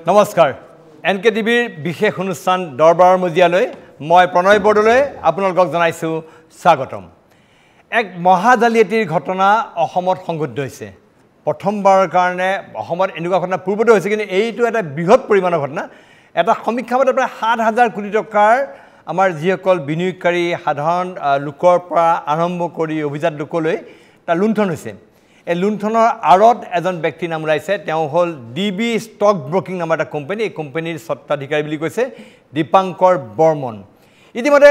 নমস্কাৰ NKTVৰ বিশেষ অনুষ্ঠান দৰবাৰৰ মজিয়ালৈ মই প্ৰণয় বৰদলৈ আপোনালোকক জনাইছো স্বাগতম এক মহাজালিয়াতিৰ ঘটনা অসমত সংঘটিত হৈছে প্ৰথমবাৰৰ কাৰণে অসমত এনেকুৱা ঘটনা পূৰ্বতে হৈছে কিন্তু এইটো এটা বৃহৎ পৰিমাণৰ ঘটনা এটা সমীক্ষা মতে প্ৰায় ৭,০০০ কোটি টকাৰ আমাৰ যিসকল বিনিয়োগকাৰী সাধাৰণ লোকৰ পৰা আৰম্ভ কৰি অভিজাত লোকলৈ এটা লুণ্ঠন হৈছে এই লুণ্ঠনৰ আৰত এজন ব্যক্তিৰ নাম ওলাইছে তেওঁ হল DB ষ্টক ব্ৰকিং নামৰ এটা কোম্পানী এই কোম্পানীৰ স্বত্বাধিকাৰী বুলি কৈছে দীপাংকৰ বৰ্মন ইতিমধ্যে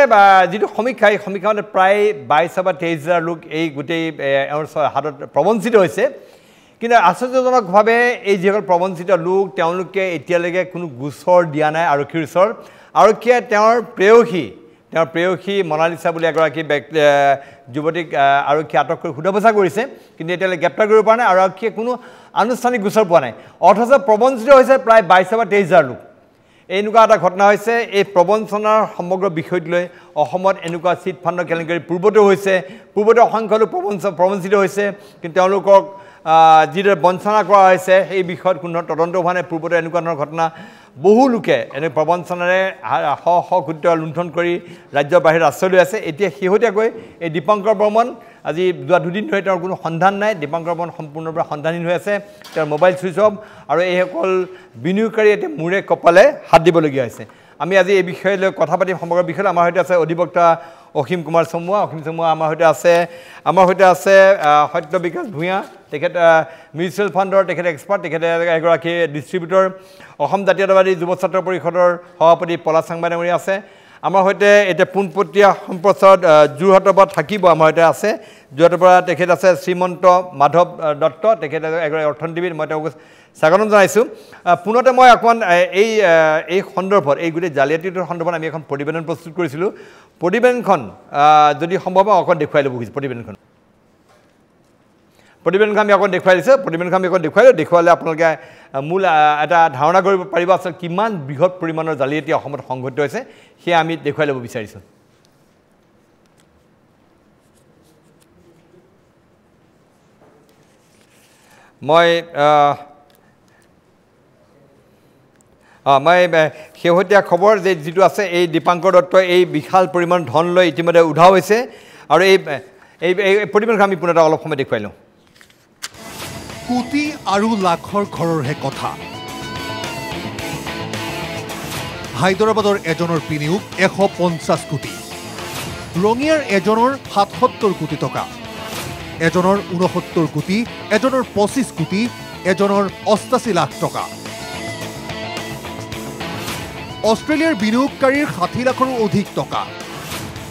যিটো সমীক্ষামতে প্ৰায় ২২ বা ২৩,০০০ লোক এই গোটেই হাতত প্ৰবঞ্চিত হৈছে কিন্তু আশ্চৰ্যজনকভাৱে এই যিসকল প্ৰবঞ্চিত লোক তেওঁলোকে এতিয়ালৈকে কোনো গোচৰ দিয়া নাই আৰক্ষীৰ ওচৰত আৰক্ষীয়ে তেওঁৰ প্ৰেয়সী মনালিসা বুলি এগৰাকী যুৱতীক আৰক্ষী আটক কৰি সোধা-পোছা কৰিছে কিন্তু এতিয়ালৈ গ্ৰেপ্তাৰ কৰিব পৰা নাই আৰক্ষীয়ে কোনো আনুষ্ঠানিক গোচৰ পোৱা নাই অথচ প্ৰবঞ্চিত হৈছে প্ৰায় ২২ বা ২৩,০০০ লোক এনেকুৱা এটা ঘটনা হৈছে এই প্ৰবঞ্চনাৰ সমগ্ৰ বিষয়টো লৈ অসমত এনেকুৱা চিট ফাণ্ডৰ কেলেংকাৰী পূৰ্বতে অসংখ্য লোক প্ৰবঞ্চিত হৈছে কিন্তু তেওঁলোকক যিদৰে বঞ্চনা কৰা হৈছে এই বিষয়ত কোনো তদন্ত হোৱা নাই পূৰ্বতে এনেকুৱা ধৰণৰ ঘটনা বহু লোকে এনে প্ৰবঞ্চনাৰে শ কোটি টকা লুণ্ঠন কৰি ৰাজ্যৰ বাহিৰত আশ্ৰয় লৈ আছে এতিয়া শেহতীয়াকৈ এই দীপাংকৰ বৰ্মন আজি দুদিন ধৰি তেওঁৰ কোনো সন্ধান নাই দীপাংকৰ বৰ্মন সম্পূৰ্ণৰূপে সন্ধানহীন হৈ আছে তেওঁৰ মোবাইল ছুইচ অফ আৰু এইসকল বিনিয়োগকাৰী এতিয়া মূৰে কপালে হাত দিবলগীয়া হৈছে আমি আজি এই বিষয়ে লৈ কথা পাতিম সমগ্ৰ বিষয়ে আমাৰ সৈতে আছে অধিবক্তা অসীম কুমাৰ চমুৱা আমাৰ সৈতে আছে সত্য বিকাশ ভূঞা তেখেত মিউচুৱেল ফাণ্ডৰ তেখেত এক্সপাৰ্ট তেখেতে এগৰাকী ডিষ্ট্ৰিবিউটৰ অসম জাতীয়তাবাদী যুৱ ছাত্ৰ পৰিষদৰ সভাপতি পলাশ চাংমাই আছে আমাৰ সৈতে এতিয়া পোনপটীয়া সম্প্ৰচাৰত যোৰহাটৰ পৰা থাকিব আমাৰ সৈতে আছে যোৰহাটৰ পৰা তেখেত আছে শ্ৰীমন্ত মাধৱ দত্ত তেখেতে এগৰাকী অৰ্থনীতিবিদ মই তেওঁক স্বাগতম জনাইছোঁ পুনতে মই অকণমান এই সন্দৰ্ভত এই গোটেই জালিয়াতিটোৰ সন্দৰ্ভত আমি এখন প্ৰতিবেদন প্ৰস্তুত কৰিছিলোঁ প্ৰতিবেদনখন যদি সম্ভৱ হয় অকণ দেখুৱাই ল'ব খুজিছোঁ প্ৰতিবেদনখন আমি অকণ দেখুৱাই দিছোঁ দেখুৱালে আপোনালোকে মূল এটা ধাৰণা কৰিব পাৰিব আচলতে কিমান বৃহৎ পৰিমাণৰ জালিয়াতি অসমত সংঘটিত হৈছে সেয়া আমি দেখুৱাই ল'ব বিচাৰিছোঁ মই শেহতীয়া খবৰ যে যিটো আছে এই দীপাংকৰ দত্তই এই বিশাল পৰিমাণ ধন লৈ ইতিমধ্যে উধাও হৈছে আৰু এই প্ৰতিবেদনখন আমি পুনৰ অলপ সময় দেখুৱাই লওঁ কোটি আৰু লাখৰ ঘৰৰহে কথা হায়দৰাবাদৰ এজনৰ বিনিয়োগ ১৫০ কোটি ৰঙিয়াৰ এজনৰ ৭৭ কোটি টকা এজনৰ ৬৯ কোটি এজনৰ ২৫ কোটি এজনৰ ৮৮ লাখ টকা অষ্ট্ৰেলিয়াৰ বিনিয়োগকাৰীৰ ৬০ লাখৰো অধিক টকা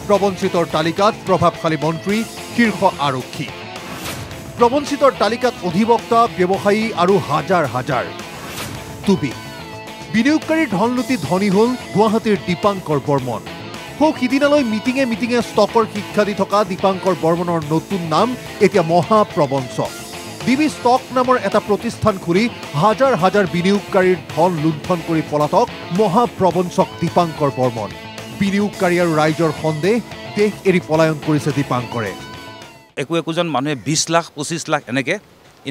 প্ৰবঞ্চিতৰ তালিকাত প্ৰভাৱশালী মন্ত্ৰী শীৰ্ষ আৰক্ষী প্ৰবঞ্চিতৰ তালিকাত অধিবক্তা ব্যৱসায়ী আৰু হাজাৰ টুপি বিনিয়োগকাৰীৰ ধন লুটি ধনী হ'ল গুৱাহাটীৰ দীপাংকৰ বৰ্মন সিদিনালৈ মিটিঙে ষ্টকৰ শিক্ষা দি থকা দীপাংকৰ বৰ্মনৰ নতুন নাম এতিয়া মহাপ্ৰবঞ্চক DB ষ্টক নামৰ এটা প্ৰতিষ্ঠান খুলি হাজাৰ বিনিয়োগকাৰীৰ ধন লুণ্ঠন কৰি পলাতক মহাপ্ৰবঞ্চক দীপাংকৰ বৰ্মন বিনিয়োগকাৰী আৰু ৰাইজৰ সন্দেহ দেশ এৰি পলায়ন কৰিছে দীপাংকৰে একোজন মানুহে ২০ লাখ ২৫ লাখ এনেকৈ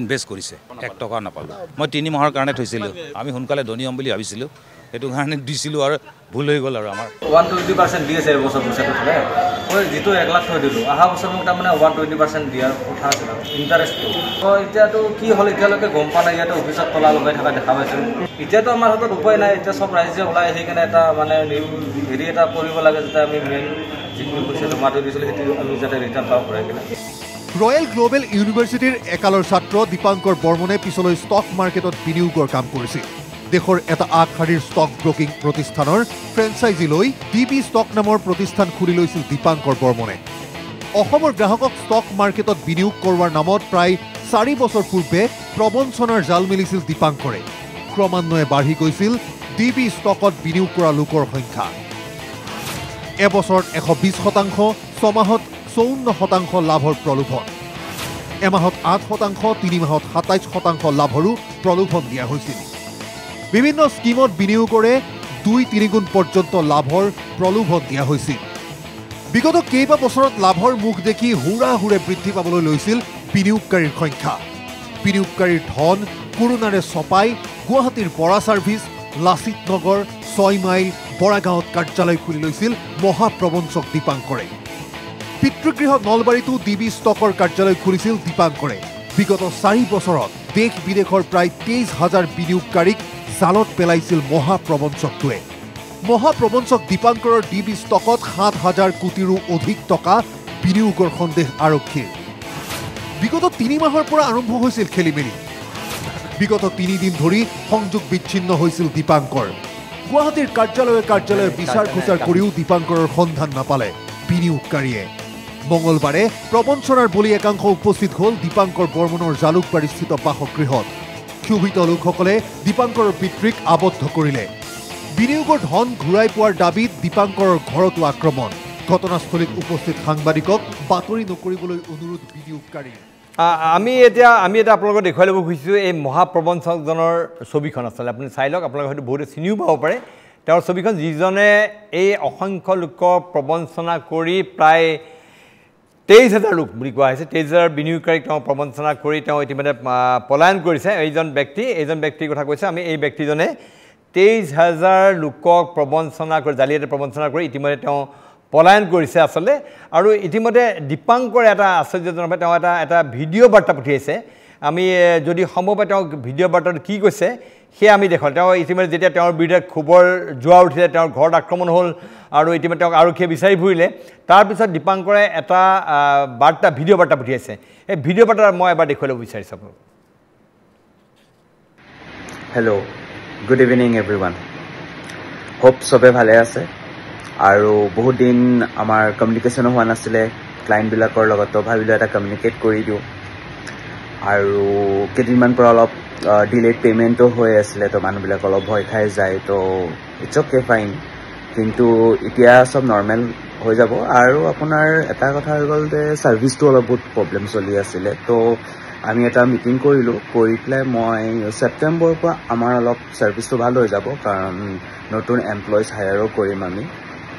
ইনভেষ্ট কৰিছে ১ টকা নাপালোঁ মই ৩ মাহৰ কাৰণে থৈছিলোঁ আমি সোনকালে ধনী হ'ম বুলি ভাবিছিলোঁ সেইটো কাৰণে দিছিলোঁ আৰু ভুল হৈ গ'ল আৰু আমাৰ 120% দি আছে এবছৰ পইচাটো থ'লে মই যিটো ১ লাখ থৈ দিলোঁ অহা বছৰ মোক তাৰমানে 120% দিয়াৰ কথা আছিল আৰু ইণ্টাৰেষ্টটো এতিয়াতো কি হ'ল এতিয়ালৈকে গম পোৱা নাই ইয়াতে অফিচত তলা লগাই থকা দেখা পাইছোঁ এতিয়াতো আমাৰ হাতত উপায় নাই এতিয়া চব ৰাইজে ওলাই আহি কিনে এটা মানে হেৰি এটা কৰিব লাগে যাতে আমি মেইন যিখিনি পইচা জমা থৈ দিছিলোঁ সেইটো আমি যাতে ৰিটাৰ্ণ পাওঁ ঘূৰাই কিনে ৰয়েল গ্লোবেল ইউনিভাৰ্চিটিৰ একালৰ ছাত্ৰ দীপাংকৰ বৰ্মনে পিছলৈ ষ্টক মাৰ্কেটত বিনিয়োগৰ কাম কৰিছিল দেশৰ এটা আগশাৰীৰ ষ্টক ব্ৰকিং প্ৰতিষ্ঠানৰ ফ্ৰেঞ্চাইজি লৈ DB ষ্টক নামৰ প্ৰতিষ্ঠান খুলি লৈছিল দীপাংকৰ বৰ্মনে অসমৰ গ্ৰাহকক ষ্টক মাৰ্কেটত বিনিয়োগ কৰোৱাৰ নামত প্ৰায় ৪ বছৰ পূৰ্বে প্ৰবঞ্চনাৰ জাল মেলিছিল দীপাংকৰে ক্ৰমান্বয়ে বাঢ়ি গৈছিল DB ষ্টকত বিনিয়োগ কৰা লোকৰ সংখ্যা এবছৰত ১২০%, ৬ মাহত ৫৪% লাভৰ প্ৰলোভন এমাহত ৮%, ৩ মাহত ২৭% লাভৰো প্ৰলোভন দিয়া হৈছিল বিভিন্ন স্কিমত বিনিয়োগৰে ২-৩ গুণ পৰ্যন্ত লাভৰ প্ৰলোভন দিয়া হৈছিল বিগত কেইবা বছৰত লাভৰ মুখ দেখি হুৰাহুৰে বৃদ্ধি পাবলৈ লৈছিল বিনিয়োগকাৰীৰ সংখ্যা বিনিয়োগকাৰীৰ ধন কৰোনাৰে ছপাই গুৱাহাটীৰ বৰা সাৰ্ভিস লাচিত নগৰ 6 মাইল বৰাগাঁৱত কাৰ্যালয় খুলি লৈছিল মহাপ্ৰবঞ্চক দীপাংকৰে পিতৃগৃহ নলবাৰীতো ডিবি ষ্টকৰ কাৰ্যালয় খুলিছিল দীপাংকৰে বিগত 4 বছৰত দেশ বিদেশৰ প্ৰায় 23,000 বিনিয়োগকাৰীক জালত পেলাইছিল মহাপ্ৰবঞ্চকটোৱে মহাপ্ৰবঞ্চক দীপাংকৰৰ ডিবি ষ্টকত 7,000 কোটিৰো অধিক টকা বিনিয়োগৰ সন্দেহ আৰক্ষীৰ বিগত 3 মাহৰ পৰা আৰম্ভ হৈছিল খেলিমেলি বিগত 3 দিন ধৰি সংযোগ বিচ্ছিন্ন হৈছিল দীপাংকৰ গুৱাহাটীৰ কাৰ্যালয়ে বিচাৰ খোচাৰ কৰিও দীপাংকৰৰ সন্ধান নাপালে বিনিয়োগকাৰীয়ে মঙ্গলবাৰে প্ৰবঞ্চনাৰ বলি একাংশ উপস্থিত হ'ল দীপাংকৰ বৰ্মনৰ জালুকবাৰীস্থিত বাসগৃহত ক্ষোভিত লোকসকলে দীপাংকৰৰ পিতৃক আবদ্ধ কৰিলে বিনিয়োগৰ ধন ঘূৰাই পোৱাৰ দাবীত দীপাংকৰৰ ঘৰতো আক্ৰমণ ঘটনাস্থলীত উপস্থিত সাংবাদিকক বাতৰি নকৰিবলৈ অনুৰোধ বিনিয়োগকাৰীৰ আমি এটা আপোনালোকক দেখুৱাই ল'ব খুজিছোঁ এই মহাপ্ৰবঞ্চকজনৰ ছবিখন আচলতে আপুনি চাই লওক আপোনালোকে হয়তো বহুতে চিনিও পাব পাৰে তেওঁৰ ছবিখন যিজনে এই অসংখ্য লোকক প্ৰবঞ্চনা কৰি প্ৰায় 23,000 লোক বুলি কোৱা হৈছে 23,000 বিনিয়োগকাৰীক তেওঁ প্ৰবঞ্চনা কৰি তেওঁ ইতিমধ্যে পলায়ন কৰিছে এইজন ব্যক্তিৰ কথা কৈছে আমি এই ব্যক্তিজনে 23,000 লোকক প্ৰবঞ্চনা কৰি জালিয়াতি প্ৰবঞ্চনা কৰি ইতিমধ্যে তেওঁ পলায়ন কৰিছে আচলতে আৰু ইতিমধ্যে দীপাংকৰ এটা আশ্চৰ্যজনক তেওঁ এটা ভিডিঅ' বাৰ্তা পঠিয়াইছে আমি যদি সম্ভৱ হয় তেওঁ ভিডিঅ' বাৰ্তাত কি কৈছে সেয়া আমি দেখুৱাম তেওঁ ইতিমধ্যে যেতিয়া তেওঁৰ বিৰুদ্ধে খবৰ জোৱা উঠিলে তেওঁৰ ঘৰত আক্ৰমণ হ'ল আৰু ইতিমধ্যে তেওঁক আৰক্ষীয়ে বিচাৰি ফুৰিলে তাৰপিছত দীপাংকৰে এটা ভিডিঅ' বাৰ্তা পঠিয়াইছে এই ভিডিঅ' বাৰ্তা মই এবাৰ দেখুৱাই ল'ব বিচাৰিছোঁ আপোনাক hello' good evening everyone hope চবে ভালে আছে আৰু বহুত দিন আমাৰ কমিউনিকেশ্যনো হোৱা নাছিলে ক্লায়েণ্টবিলাকৰ লগত ভাবিলোঁ এটা কমিউনিকেট কৰি দিওঁ আৰু কেইদিনমান পৰা অলপ ডিলেড পে'মেণ্টো হৈ আছিলে তো মানুহবিলাক অলপ ভয় খাই যায় তো ইটছ অ'কে ফাইন কিন্তু এতিয়া চব নৰ্মেল হৈ যাব আৰু আপোনাৰ এটা কথা হৈ গ'ল যে ছাৰ্ভিচটো অলপ বহুত প্ৰব্লেম চলি আছিলে তো আমি এটা মিটিং কৰিলোঁ কৰি পেলাই মই ছেপ্টেম্বৰৰ পৰা আমাৰ অলপ ছাৰ্ভিচটো ভাল হৈ যাব কাৰণ নতুন এমপ্লয়িজ হায়াৰো কৰিম আমি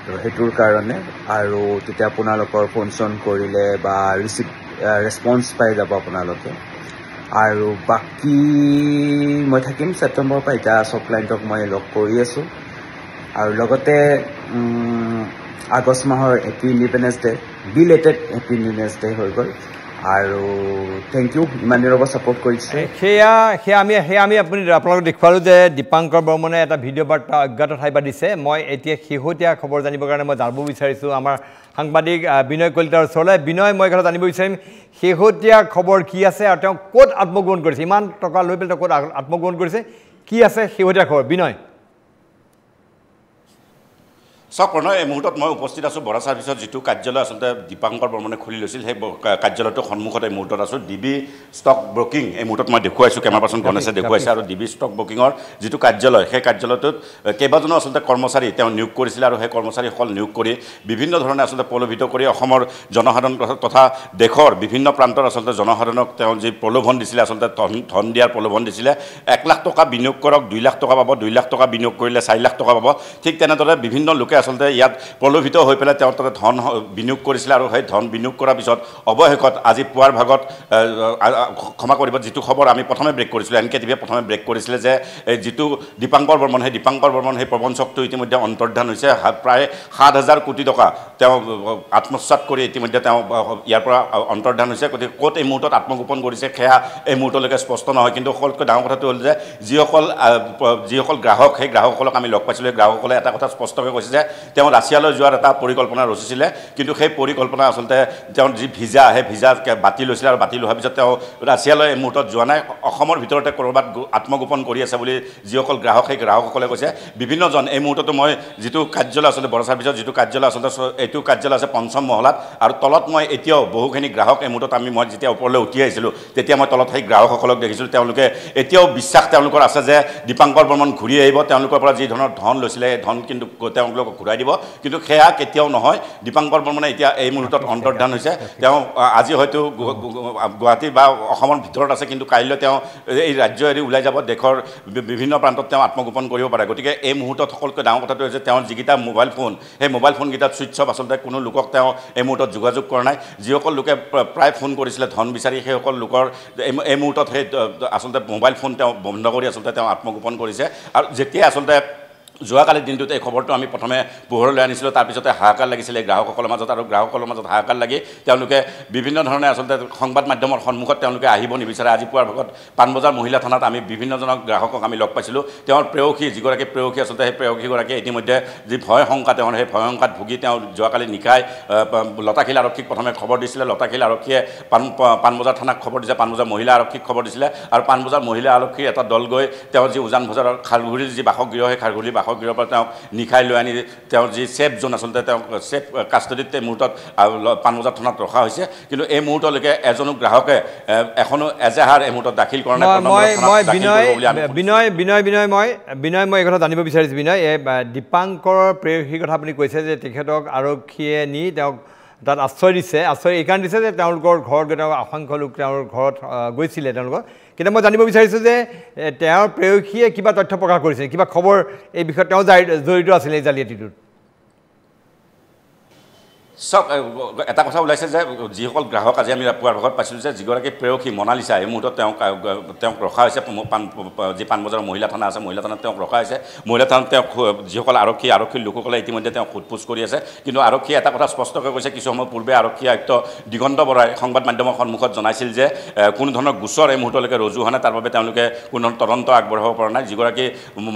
তো সেইটোৰ কাৰণে আৰু তেতিয়া আপোনালোকৰ ফোন চোন কৰিলে বা ৰেছপন্স পাই যাব আপোনালোকে আৰু বাকী মই থাকিম ছেপ্টেম্বৰৰ পৰা এতিয়া চব ক্লাইণ্টক মই লগ কৰি আছোঁ আৰু লগতে আগষ্ট মাহৰ happy independence day belated happy independence day হৈ গ'ল আৰু থেংক ইউ ইমান দিনৰ পৰা ছাপোৰ্ট কৰিছে সেয়া আমি আপোনালোকক দেখুৱালোঁ যে দীপাংকৰ বৰ্মনে এটা ভিডিঅ' বাৰ্তা অজ্ঞাত ঠাইৰ পৰা দিছে মই এতিয়া শেহতীয়া খবৰ জানিবৰ কাৰণে মই জানিব বিচাৰিছোঁ আমাৰ সাংবাদিক বিনয় কলিতাৰ ওচৰলৈ বিনয় মই কথা জানিব বিচাৰিম শেহতীয়া খবৰ কি আছে আৰু তেওঁ ক'ত আত্মগোপন কৰিছে ইমান টকা লৈ পেলাই তেওঁ ক'ত আত্মগোপন কৰিছে কি আছে শেহতীয়া খবৰ বিনয় চাওক প্ৰণয় এই মুহূৰ্তত মই উপস্থিত আছোঁ বৰা ছাৰ্ভিচত যিটো কাৰ্যালয় আচলতে দীপাংকৰ বৰ্মনে খুলি লৈছিল সেই কাৰ্যালয়টোৰ সন্মুখত এই মুহূৰ্তত আছোঁ ডিবি ষ্টক ব্ৰকিং এই মুহূৰ্তত মই দেখুৱাইছোঁ কেমেৰা পাৰ্চন গণেশে দেখুৱাইছে আৰু ডিবি ষ্টক ব্ৰকিঙৰ যিটো কাৰ্যালয় সেই কাৰ্যালয়টোত কেইবাজনো আচলতে কৰ্মচাৰী তেওঁ নিয়োগ কৰিছিলে আৰু সেই কৰ্মচাৰীসকল নিয়োগ কৰি বিভিন্ন ধৰণে আচলতে প্ৰলোভিত কৰি অসমৰ জনসাধাৰণ তথা দেশৰ বিভিন্ন প্ৰান্তৰ আচলতে জনসাধাৰণক তেওঁ যি প্ৰলোভন দিছিলে আচলতে ধন দিয়াৰ প্ৰলোভন দিছিলে 1 লাখ টকা বিনিয়োগ কৰক 2 লাখ টকা পাব 2 লাখ টকা বিনিয়োগ কৰিলে 4 লাখ টকা পাব ঠিক তেনেদৰে বিভিন্ন লোকে আচলতে ইয়াত প্ৰলোভিত হৈ পেলাই তেওঁ তাতে ধন বিনিয়োগ কৰিছিলে আৰু সেই ধন বিনিয়োগ কৰাৰ পিছত অৱশেষত আজি পুৱাৰ ভাগত ক্ষমা কৰিব যিটো খবৰ আমি প্ৰথমে ব্ৰেক কৰিছিলোঁ NKTVয়ে প্ৰথমে ব্ৰেক কৰিছিলে যে যিটো দীপাংকৰ বৰ্মন সেই প্ৰবঞ্চকটো ইতিমধ্যে অন্তৰ্ধান হৈছে প্ৰায় 7,000 কোটি টকা তেওঁ আত্মসাৎ কৰি ইতিমধ্যে তেওঁ ইয়াৰ পৰা অন্তৰ্ধান হৈছে গতিকে ক'ত এই মুহূৰ্তত আত্মগোপন কৰিছে সেয়া এই মুহূৰ্তলৈকে স্পষ্ট নহয় কিন্তু সকলোতকৈ ডাঙৰ কথাটো হ'ল যে যিসকল গ্ৰাহক সেই গ্ৰাহকসকলক আমি লগ পাইছিলোঁ সেই গ্ৰাহকসকলে এটা কথা স্পষ্টকৈ কৈছে যে তেওঁ ৰাছিয়ালৈ যোৱাৰ এটা পৰিকল্পনা ৰচিছিলে কিন্তু সেই পৰিকল্পনা আচলতে তেওঁৰ যি ভিজা সেই ভিজা বাতিল হৈছিলে আৰু বাতিল হোৱাৰ পিছত তেওঁ ৰাছিয়ালৈ এই মুহূৰ্তত যোৱা নাই অসমৰ ভিতৰতে ক'ৰবাত আত্মগোপন কৰি আছে বুলি যিসকল গ্ৰাহক সেই গ্ৰাহকসকলে কৈছে বিভিন্নজন এই মুহূৰ্ততো মই যিটো কাৰ্যালয় আচলতে বৰা ছাৰ্ভিচত যিটো কাৰ্যালয় আচলতে এইটো কাৰ্যালয় আছে 5ম মহলাত আৰু তলত মই এতিয়াও বহুখিনি গ্ৰাহক এই মুহূৰ্তত মই যেতিয়া ওপৰলৈ উঠি আহিছিলোঁ তেতিয়া মই তলত সেই গ্ৰাহকসকলক দেখিছিলোঁ তেওঁলোকে এতিয়াও বিশ্বাস তেওঁলোকৰ আছে যে দীপাংকৰ বৰ্মন ঘূৰি আহিব তেওঁলোকৰ পৰা যি ধৰণৰ ধন লৈছিলে এই ধন কিন্তু তেওঁলোকক ঘূৰাই দিব কিন্তু সেয়া কেতিয়াও নহয় দীপাংকৰ বৰ্মনে এতিয়া এই মুহূৰ্তত অন্তৰ্ধান হৈছে তেওঁ আজি হয়তো গুৱাহাটী বা অসমৰ ভিতৰত আছে কিন্তু কাইলৈ তেওঁ এই ৰাজ্য এৰি ওলাই যাব দেশৰ বিভিন্ন প্ৰান্তত তেওঁ আত্মগোপন কৰিব পাৰে গতিকে এই মুহূৰ্তত সকলোতকৈ ডাঙৰ কথাটো হৈছে তেওঁৰ যিকেইটা মোবাইল ফোন সেই মোবাইল ফোনকেইটাত ছুইচ অফ আচলতে কোনো লোকক তেওঁ এই মুহূৰ্তত যোগাযোগ কৰা নাই যিসকল লোকে প্ৰায় ফোন কৰিছিলে ধন বিচাৰি সেইসকল লোকৰ এই মুহূৰ্তত সেই আচলতে মোবাইল ফোন তেওঁ বন্ধ কৰি আচলতে তেওঁ আত্মগোপন কৰিছে আৰু যেতিয়া আচলতে যোৱাকালিৰ দিনটোত এই খবৰটো আমি প্ৰথমে পোহৰলৈ আনিছিলোঁ তাৰপিছতে হাহাকাৰ লাগিছিলে গ্ৰাহকসকলৰ মাজত আৰু গ্ৰাহকসকলৰ মাজত হাহাকাৰ লাগি তেওঁলোকে বিভিন্ন ধৰণে আচলতে সংবাদ মাধ্যমৰ সন্মুখত তেওঁলোকে আহিব নিবিচাৰে আজি পুৱাৰ ভাগত পাণবজাৰ মহিলা থানাত আমি বিভিন্নজনক গ্ৰাহকক আমি লগ পাইছিলোঁ তেওঁৰ প্ৰেয়সী যিগৰাকী প্ৰেয়সী আচলতে সেই প্ৰেয়সীগৰাকীয়ে ইতিমধ্যে যি ভয় শংকা তেওঁৰ সেই ভয় শংকাত ভুগি তেওঁ যোৱাকালি নিশাই লতাশিল আৰক্ষীক প্ৰথমে খবৰ দিছিলে লতাশিল আৰক্ষীয়ে পাণবজাৰ থানাক খবৰ দিছে পাণবজাৰ মহিলা আৰক্ষীক খবৰ দিছিলে আৰু পাণবজাৰ মহিলা আৰক্ষীৰ এটা দল গৈ তেওঁ যি উজান বজাৰৰ খাৰঘূলিৰ যি বাসগৃহ সেই খাৰঘূলি বাসগৃহৰ পৰা তেওঁক নিশাই লৈ আনি তেওঁৰ যি ছেফ জোন আচলতে তেওঁক ছেফ কাষ্টডিত এই মুহূৰ্তত পাণবজাৰ থানাত ৰখা হৈছে কিন্তু এই মুহূৰ্তলৈকে এজনো গ্ৰাহকে এখনো এজাহাৰ এই মুহূৰ্তত দাখিল কৰা নাই মই এই কথা জানিব বিচাৰিছোঁ বিনয় এই দীপাংকৰৰ প্ৰেয়সীৰ কথা আপুনি কৈছে যে তেখেতক আৰক্ষীয়ে নি তেওঁক তাত আশ্ৰয় দিছে আশ্ৰয় এইকাৰণে দিছে যে তেওঁলোকৰ ঘৰত গৈ তেওঁ অসংখ্য লোক তেওঁৰ ঘৰত গৈছিলে তেওঁলোকৰ কিন্তু মই জানিব বিচাৰিছোঁ যে তেওঁৰ প্ৰেয়সীয়ে কিবা তথ্য প্ৰকাশ কৰিছে কিবা খবৰ এই বিষয়ত তেওঁ জড়িত আছিলে এই জালিয়াতিটোত চব এটা কথা ওলাইছে যে যিসকল গ্ৰাহক আজি আমি পুৱাৰ ভাগত পাইছিলোঁ যে যিগৰাকী প্ৰেয়সী মনালিছা এই মুহূৰ্তত তেওঁক ৰখা হৈছে যি পাণবজাৰৰ মহিলা থানা আছে মহিলা থানাত তেওঁক ৰখা হৈছে মহিলা থানাত তেওঁক যিসকল আৰক্ষীৰ লোকসকলে ইতিমধ্যে তেওঁক সোধপোছ কৰি আছে কিন্তু আৰক্ষীয়ে এটা কথা স্পষ্টকৈ কৈছে কিছু সময় পূৰ্বে আৰক্ষী আয়ুক্ত দিগন্ত বৰাই সংবাদ মাধ্যমৰ সন্মুখত জনাইছিল যে কোনো ধৰণৰ গোচৰ এই মুহূৰ্তলৈকে ৰুজু হোৱা নাই তাৰ বাবে তেওঁলোকে কোনো ধৰণৰ তদন্ত আগবঢ়াব পৰা নাই যিগৰাকী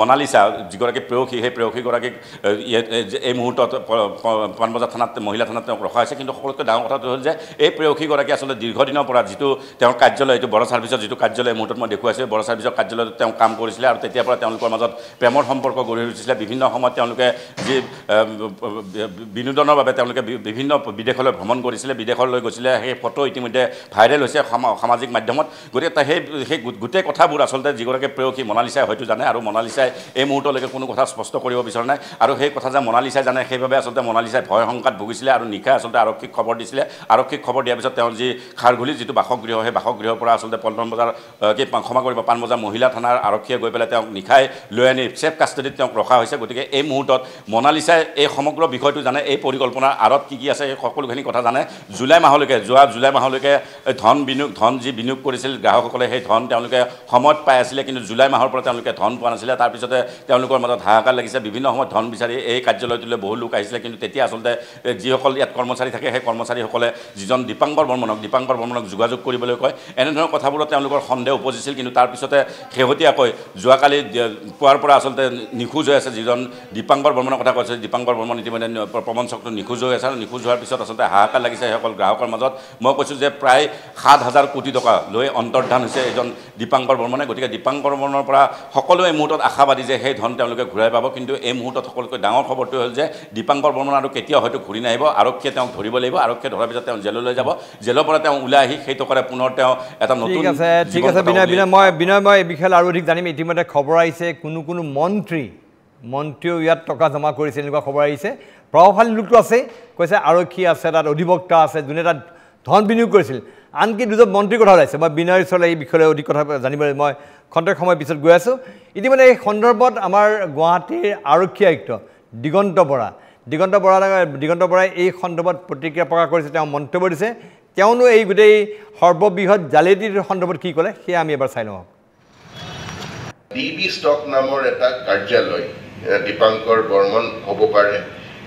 মনালিছা যিগৰাকী প্ৰেয়সী সেই প্ৰেয়সীগৰাকীক এই মুহূৰ্তত পাণবজাৰ থানাত মহিলা থানাত তেওঁক ৰখা হৈছে কিন্তু সকলোতকৈ ডাঙৰ কথাটো হ'ল যে এই প্ৰেয়সীগৰাকী আচলতে দীৰ্ঘদিনৰ পৰা যিটো তেওঁৰ কাৰ্যালয় এইটো বড়ো ছাৰ্ভিচৰ যিটো কাৰ্যালয় মুহূৰ্তত মই দেখুৱাইছোঁ বড়ো ছাৰ্ভিচৰ কাৰ্যালয়ত তেওঁ কাম কৰিছিলে আৰু তেতিয়াৰ পৰা তেওঁলোকৰ মাজত প্ৰেমৰ সম্পৰ্ক গঢ়ি উঠিছিলে বিভিন্ন সময়ত তেওঁলোকে যি বিনোদনৰ বাবে তেওঁলোকে বিভিন্ন বিদেশলৈ ভ্ৰমণ কৰিছিলে বিদেশলৈ গৈছিলে সেই ফটো ইতিমধ্যে ভাইৰেল হৈছে সামাজিক মাধ্যমত গতিকে সেই গোটেই কথাবোৰ আচলতে যিগৰাকী প্ৰেয়সী মনালিছাই হয়তো জানে আৰু মনালিছাই এই মুহূৰ্তলৈকে কোনো কথা স্পষ্ট কৰিব বিচৰা নাই আৰু সেই কথা যে মনালিছাই জানে সেইবাবে আচলতে মনালিছাই ভয় শংকাত ভুগিছিলে আৰু নিশাই আচলতে আৰক্ষীক খবৰ দিছিলে আৰক্ষীক খবৰ দিয়াৰ পিছত তেওঁ যি খাৰঘূলিৰ যিটো বাসগৃহ সেই বাসগৃহৰ পৰা আচলতে পাণবজাৰ মহিলা থানাৰ আৰক্ষীয়ে গৈ পেলাই তেওঁক নিশাই লৈ আনি ছেফ কাষ্টডিত তেওঁক ৰখা হৈছে গতিকে এই মুহূৰ্তত মনালিছাই এই সমগ্ৰ বিষয়টো জানে এই পৰিকল্পনাৰ আঁৰত কি আছে সেই সকলোখিনি কথা জানে জুলাই মাহলৈকে ধন যি বিনিয়োগ কৰিছিল গ্ৰাহকসকলে সেই ধন তেওঁলোকে সময়ত পাই আছিলে কিন্তু জুলাই মাহৰ পৰা তেওঁলোকে ধন পোৱা নাছিলে তাৰপিছতে তেওঁলোকৰ মাজত হাহাকাৰ লাগিছে বিভিন্ন সময়ত ধন বিচাৰি এই কাৰ্যালয়টোলৈ বহু লোক আহিছিলে কিন্তু তেতিয়া আচলতে যিসকল ইয়াত কৰ্মচাৰী থাকে সেই কৰ্মচাৰীসকলে যিজন দীপাংকৰ বৰ্মনক যোগাযোগ কৰিবলৈ কয় এনেধৰণৰ কথাবোৰত তেওঁলোকৰ সন্দেহ উপজিছিল কিন্তু তাৰপিছতে শেহতীয়াকৈ যোৱাকালি পুৱাৰ পৰা আচলতে নিখোজ হৈ আছে যিজন দীপাংকৰ বৰ্মনৰ কথা কৈছে দীপাংকৰ বৰ্মন ইতিমধ্যে প্ৰমণ চক্ৰটো নিখোজ হৈ আছে আৰু নিখোজ হোৱাৰ পিছত আচলতে হাহাকাৰ লাগিছে সেইসকল গ্ৰাহকৰ মাজত মই কৈছোঁ যে প্ৰায় 7,000 কোটি টকা লৈ অন্তৰ্ধান হৈছে এজন দীপাংকৰ বৰ্মনে গতিকে দীপাংকৰ বৰ্মনৰ পৰা সকলোৱে এই মুহূৰ্তত আশাবাদী যে সেই ধন তেওঁলোকে ঘূৰাই পাব কিন্তু এই মুহূৰ্তত সকলোতকৈ ডাঙৰ খবৰটো হ'ল যে দীপাংকৰ বৰ্মন আৰু কেতিয়াও হয়তো ঘূৰি নাহিব আৰক্ষীয়ে তেওঁক ধৰিব লাগিব আৰক্ষীয়ে ধৰাৰ পিছত তেওঁ জেললৈ যাব জেলৰ পৰা তেওঁ ওলাই আহি সেই টকাৰে পুনৰ তেওঁ এটা নতুন ঠিক আছে বিনয় মই এই বিষয়ে আৰু অধিক জানিম ইতিমধ্যে খবৰ আহিছে কোনো মন্ত্ৰীও ইয়াত টকা জমা কৰিছে এনেকুৱা খবৰ আহিছে প্ৰভাৱশালী লোকটো আছে কৈছে আৰক্ষী আছে তাত অধিবক্তা আছে যোনে তাত ধন বিনিয়োগ কৰিছিল আনকি দুজন মন্ত্ৰীৰ কথা ওলাইছে মই বিনয়ৰ ওচৰলৈ এই বিষয়ে অধিক কথা জানিবলৈ মই খন্তেক সময় পিছত গৈ আছোঁ ইতিমধ্যে এই সন্দৰ্ভত আমাৰ গুৱাহাটীৰ আৰক্ষী আয়ুক্ত দিগন্ত বৰাই এই সন্দৰ্ভত প্ৰতিক্ৰিয়া প্ৰকাশ কৰিছে তেওঁ মন্তব্য দিছে তেওঁনো এই গোটেই সৰ্ববৃহৎ জালিয়াতিৰ সন্দৰ্ভত কি ক'লে সেয়া আমি এবাৰ চাই লওঁ ডিবি ষ্টক নামৰ এটা কাৰ্যালয় দীপাংকৰ বৰ্মন হ'ব পাৰে